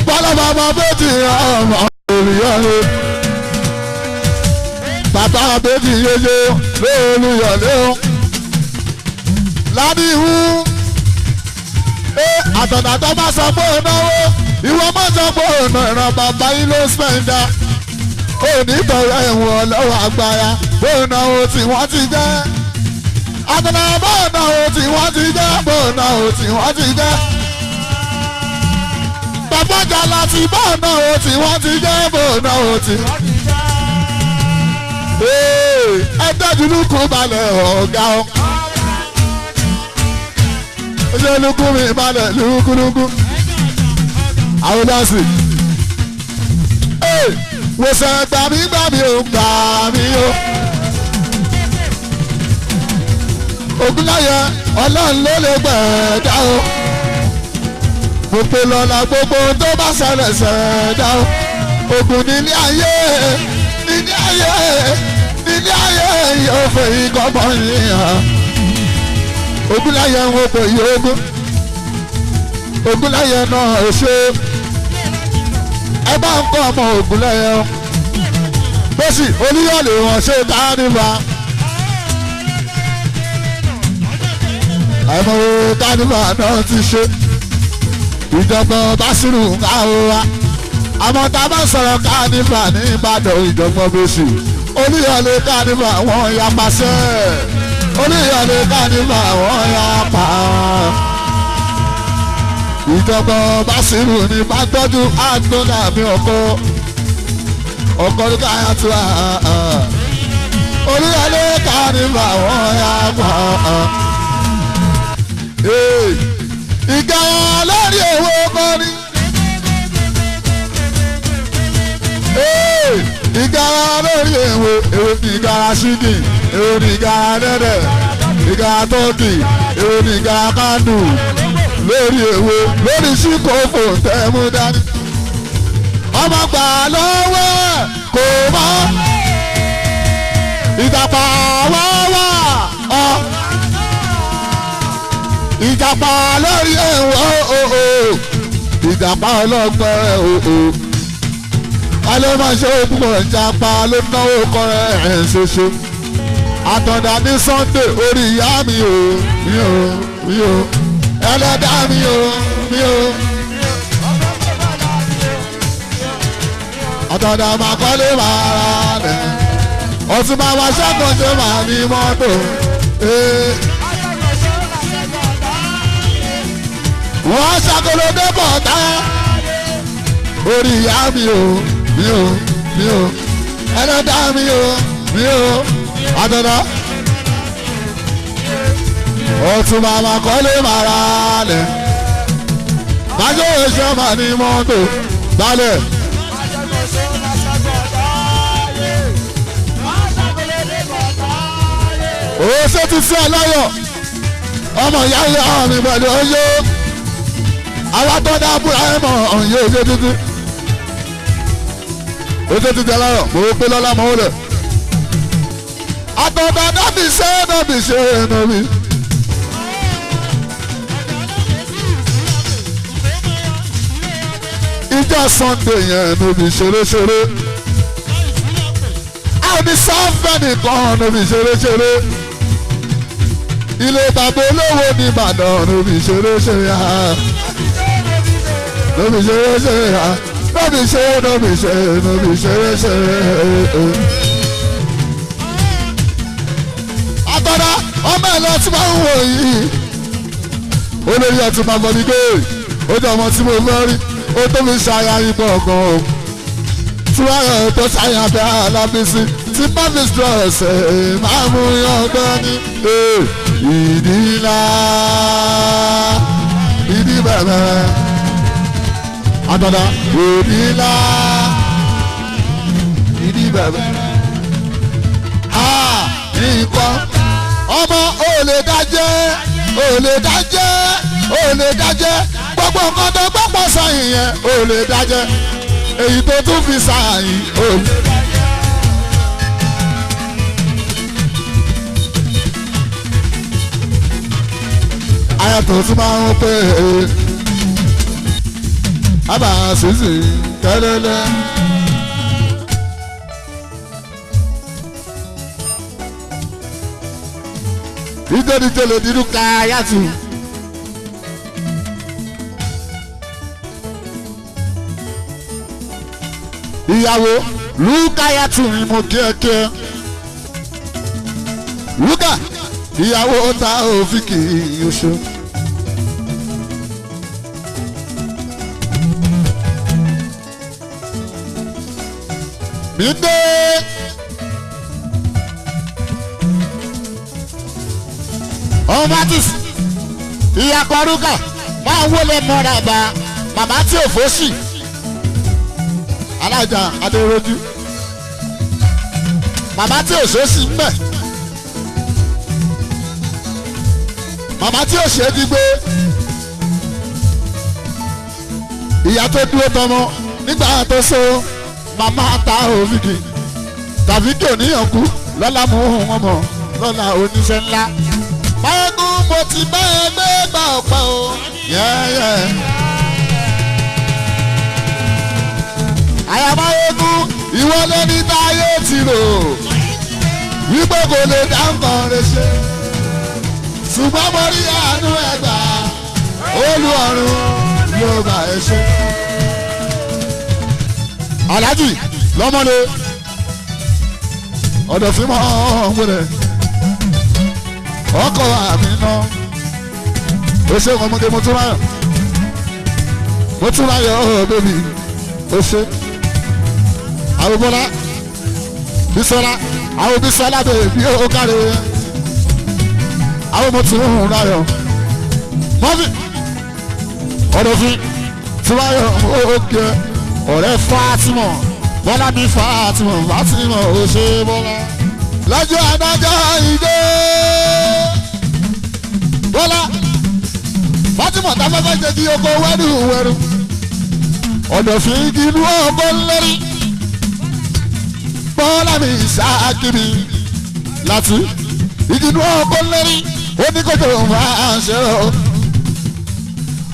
bọ́lábàbà bẹ́ẹ̀tì ọmọ Oníyọ̀lẹ̀ bàbá bẹ́ẹ̀tì yeye Oníyọ̀lẹ̀ o ládìhù àtọ̀nàtọ̀ bá sọ pé ònáwó ìwọ má sọ pé ònà ìran bàbá yín ló spẹ́ndà onítọ̀rọ̀ ẹ̀wọ̀n lọ́wọ́ agbára bóun náà ó tí wọ́n ti jẹ́ àtàlà bóun náà ó tí wọ́n ti jẹ́ bóun náà ó tí wọ́n ti jẹ́ bàbá jàlá tí bóun náà ó tí wọ́n ti jẹ́ bóun náà ó tí. ẹ tẹ́jú lukú balẹ̀ ọ̀gá o ṣé lukú mi balẹ̀ lukúlukú àwọn dáǹsì. wò sẹ́ gbàmí ò gbàmí o. Ògúnláyé ọlọ́run ló lè gbẹ̀dá o. mo pe lọ́la gbogbo tó bá ṣẹlẹ̀ ṣẹ̀dá o. Ògùn nílé ayé nílé ayé nílé ayé yóò fẹ́ ikọ́bọ̀ yìí hàn. Ògúnláyé ń wo pé yóògùn. Ògúnláyé náà ṣe ẹ bá ń kọ́ ọmọ Ògúnláyé o. bẹ́sì Olúyọ̀lé wọn ṣe kánífà. àìmọ̀ kánífà náà ti ṣe ìjọgbọ́n Básírù káwọ́ wa. àmọ́ tá a bá sọ̀rọ̀ kánífà ní Ìbàdàn ìjọgbọ́n bẹ́sì Olúyọ̀lé kánífà wọ́n ya pàṣẹ. Olúyọ̀lé kánífà wọ́n ya pa. ìjọgbọ́n Básírù ní bá tọ́jú àgbọ̀nà mi ọkọ ní káyà tó a. Olúyọ̀lé kánífà wọ́n ya pa. ìgbà lórí owó kọ́ni. ìgbà lórí ewé ní ìgbàra ṣídì ewé ní ìgbàra dẹ́dẹ̀ ìgbàra tọ́kì ewé ní ìgbàra kánù lórí ewé lórí ṣíkòfò tẹ́mú dání. ọmọ gbà lọ́wọ́ kò mọ́ ìjàpá wáwá ọ. ìjàpá lórí ẹ̀wọ̀ ìjàpá ọlọ́gbọ́n alẹ́ máa ṣe òkúkọ̀ ìjàpá ló náwó kọrẹ́ ẹ̀ ṣoṣo. àtọ̀dá ní Sunday orí ìyá mi ò mi ò ẹlẹ́dá mi ò mi ò. àtọ̀dá máa kọ́lé máa ra rẹ̀ ọtún máa wá ṣẹ́gun ṣe máa ní mọ́tò. wọ́n ṣàkóló débọ̀ tá orí ìyá mi ò ẹlẹ́dá mi ò àtọ̀dá ọtún màmá kọ́lé màrà lẹ̀ májò èso mà ní mọ́tò balẹ̀. ó ṣe ti sí ọlọ́yọ̀ ọmọ ìyá ìyá mi pẹ̀lú oyè àwọn tó dá búra ẹ̀ mọ̀ ọ̀hún yóò ṣe títí. ó ṣe títí aláyọ̀ mo pé lọ́lá mọ́ ó lẹ̀. àtọ̀dá dábì ṣe nóbi. ìjọ Sunday yẹn nóbi ṣeré. àwọn ní sáfẹ́ nìkan nóbi ṣeré. ilé bàbá olówó ní Ìbàdàn nóbi ṣeré. Nobi ṣe. Àtọ̀dá ọmọ ẹ̀ lọ tí máa ń wò yìí. Olórí ẹ̀ tún máa bọ̀ ní gbé. Ó jẹ́ ọmọ tí mo fẹ́ rí. Ó tó mi ṣàyà ibọ̀ gan o. Túwárọ̀ tó ṣàyà bẹ́ alábísí. Tí Pavis Dress máa mú ọgbọ́n ní. Ìdí ńlá. Ìdí bẹ̀rẹ̀. Àtọ̀dá òbí ńlá ìdí bẹ̀rẹ̀ nǹkan ọmọ ò lè dájẹ́ gbogbo nǹkan tó gbọ́pọ̀ sẹ́yìn yẹn ò lè dájẹ́ èyí tó tún fi sàyìn ò lè dájẹ́. ayàtọ̀ tún máa ń pè é. Aba sisi tẹlẹlẹ. Nítorí tó lè dídú ká yàtù. ìyàwó lùkàyà tún ni mo kíákíá lùkà ìyàwó ta òfin kì í oṣù. mi dé ọmọ matis ìyá kọrúkà máa ń wọlé mọ́ra bá màmá tí ò fọ́sì alájà adérojú màmá tí ò sọ́sì ń bẹ̀ màmá tí ò ṣe é dígbé ìyá tó dúró tọmọ nígbà tó so màmá ta òfìdí tàbí kí òníyàn kú lọ́la mú wọn mọ̀ lọ́la oníṣẹ́ ńlá. Máyégún mo ti bá ẹgbẹ́ gbà ọ̀pẹ o. Yẹ́yẹ́. Àyà Máyégún ìwọ lẹ́ni táyé ti rò. Wípé kò lè dá nǹkan rẹ̀ ṣe. Ṣùgbọ́n mo rí àánú ẹgbà. Olúọ̀run yóò bá ẹ ṣe. Aláàjì lọ́mọdé. Ọ̀dọ̀ fí mọ́ ọ̀hún ọkọ̀ àmì náà ó ṣe ọmọdé mo tún ráyọ̀ bébì ó ṣe àwọn bọ́lá Bísọ́lá àwọn Bísọ́lá bèbí ó káre àwọn mo tún ráyọ̀ mọ́fì ọ̀dọ̀ fi tún ráyọ̀ òkè ọ̀rẹ́ Fátímọ̀ bọ́lá bí Fátímọ̀ ó ṣe bọ́lá lọ́jọ́ adájọ́ ìdè. Bọ́lá Fátímọ̀ táfẹ́fẹ́ jẹ́ kí oko wẹ́rù ọ̀dọ̀ fi igi inú ọkọ̀ lórí Bọ́lá mi ṣáàkiri láti igi inú ọkọ̀ lórí oníkótó máa ń ṣe rọ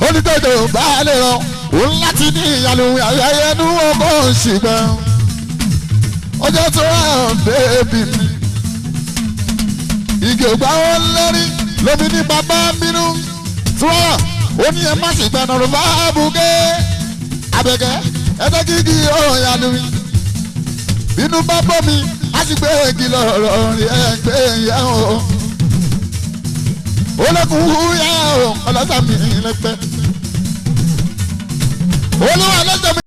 oníkótó bá lè rọ òun láti ní ìyàlú ayẹyẹ inú ọkọ̀ ṣìgbẹ́ ọjọ́ tó rà bẹ́ẹ̀bì mi igi ògbà wọn lórí lómi ní bàbá bínú túwọ́ ó ní ẹ má sì gbẹ̀nà rò fábùgé abẹ́gẹ́ ẹ̀dẹ́ kíkì ọ̀yàlú mi bínú bá bọ́ mi á sì gbé igi lọ́rọ̀ rí ẹgbẹ́ yẹn o olókùn yẹn o ọlọ́sàmì lẹ́pẹ́ olúwa lọ́sàmì.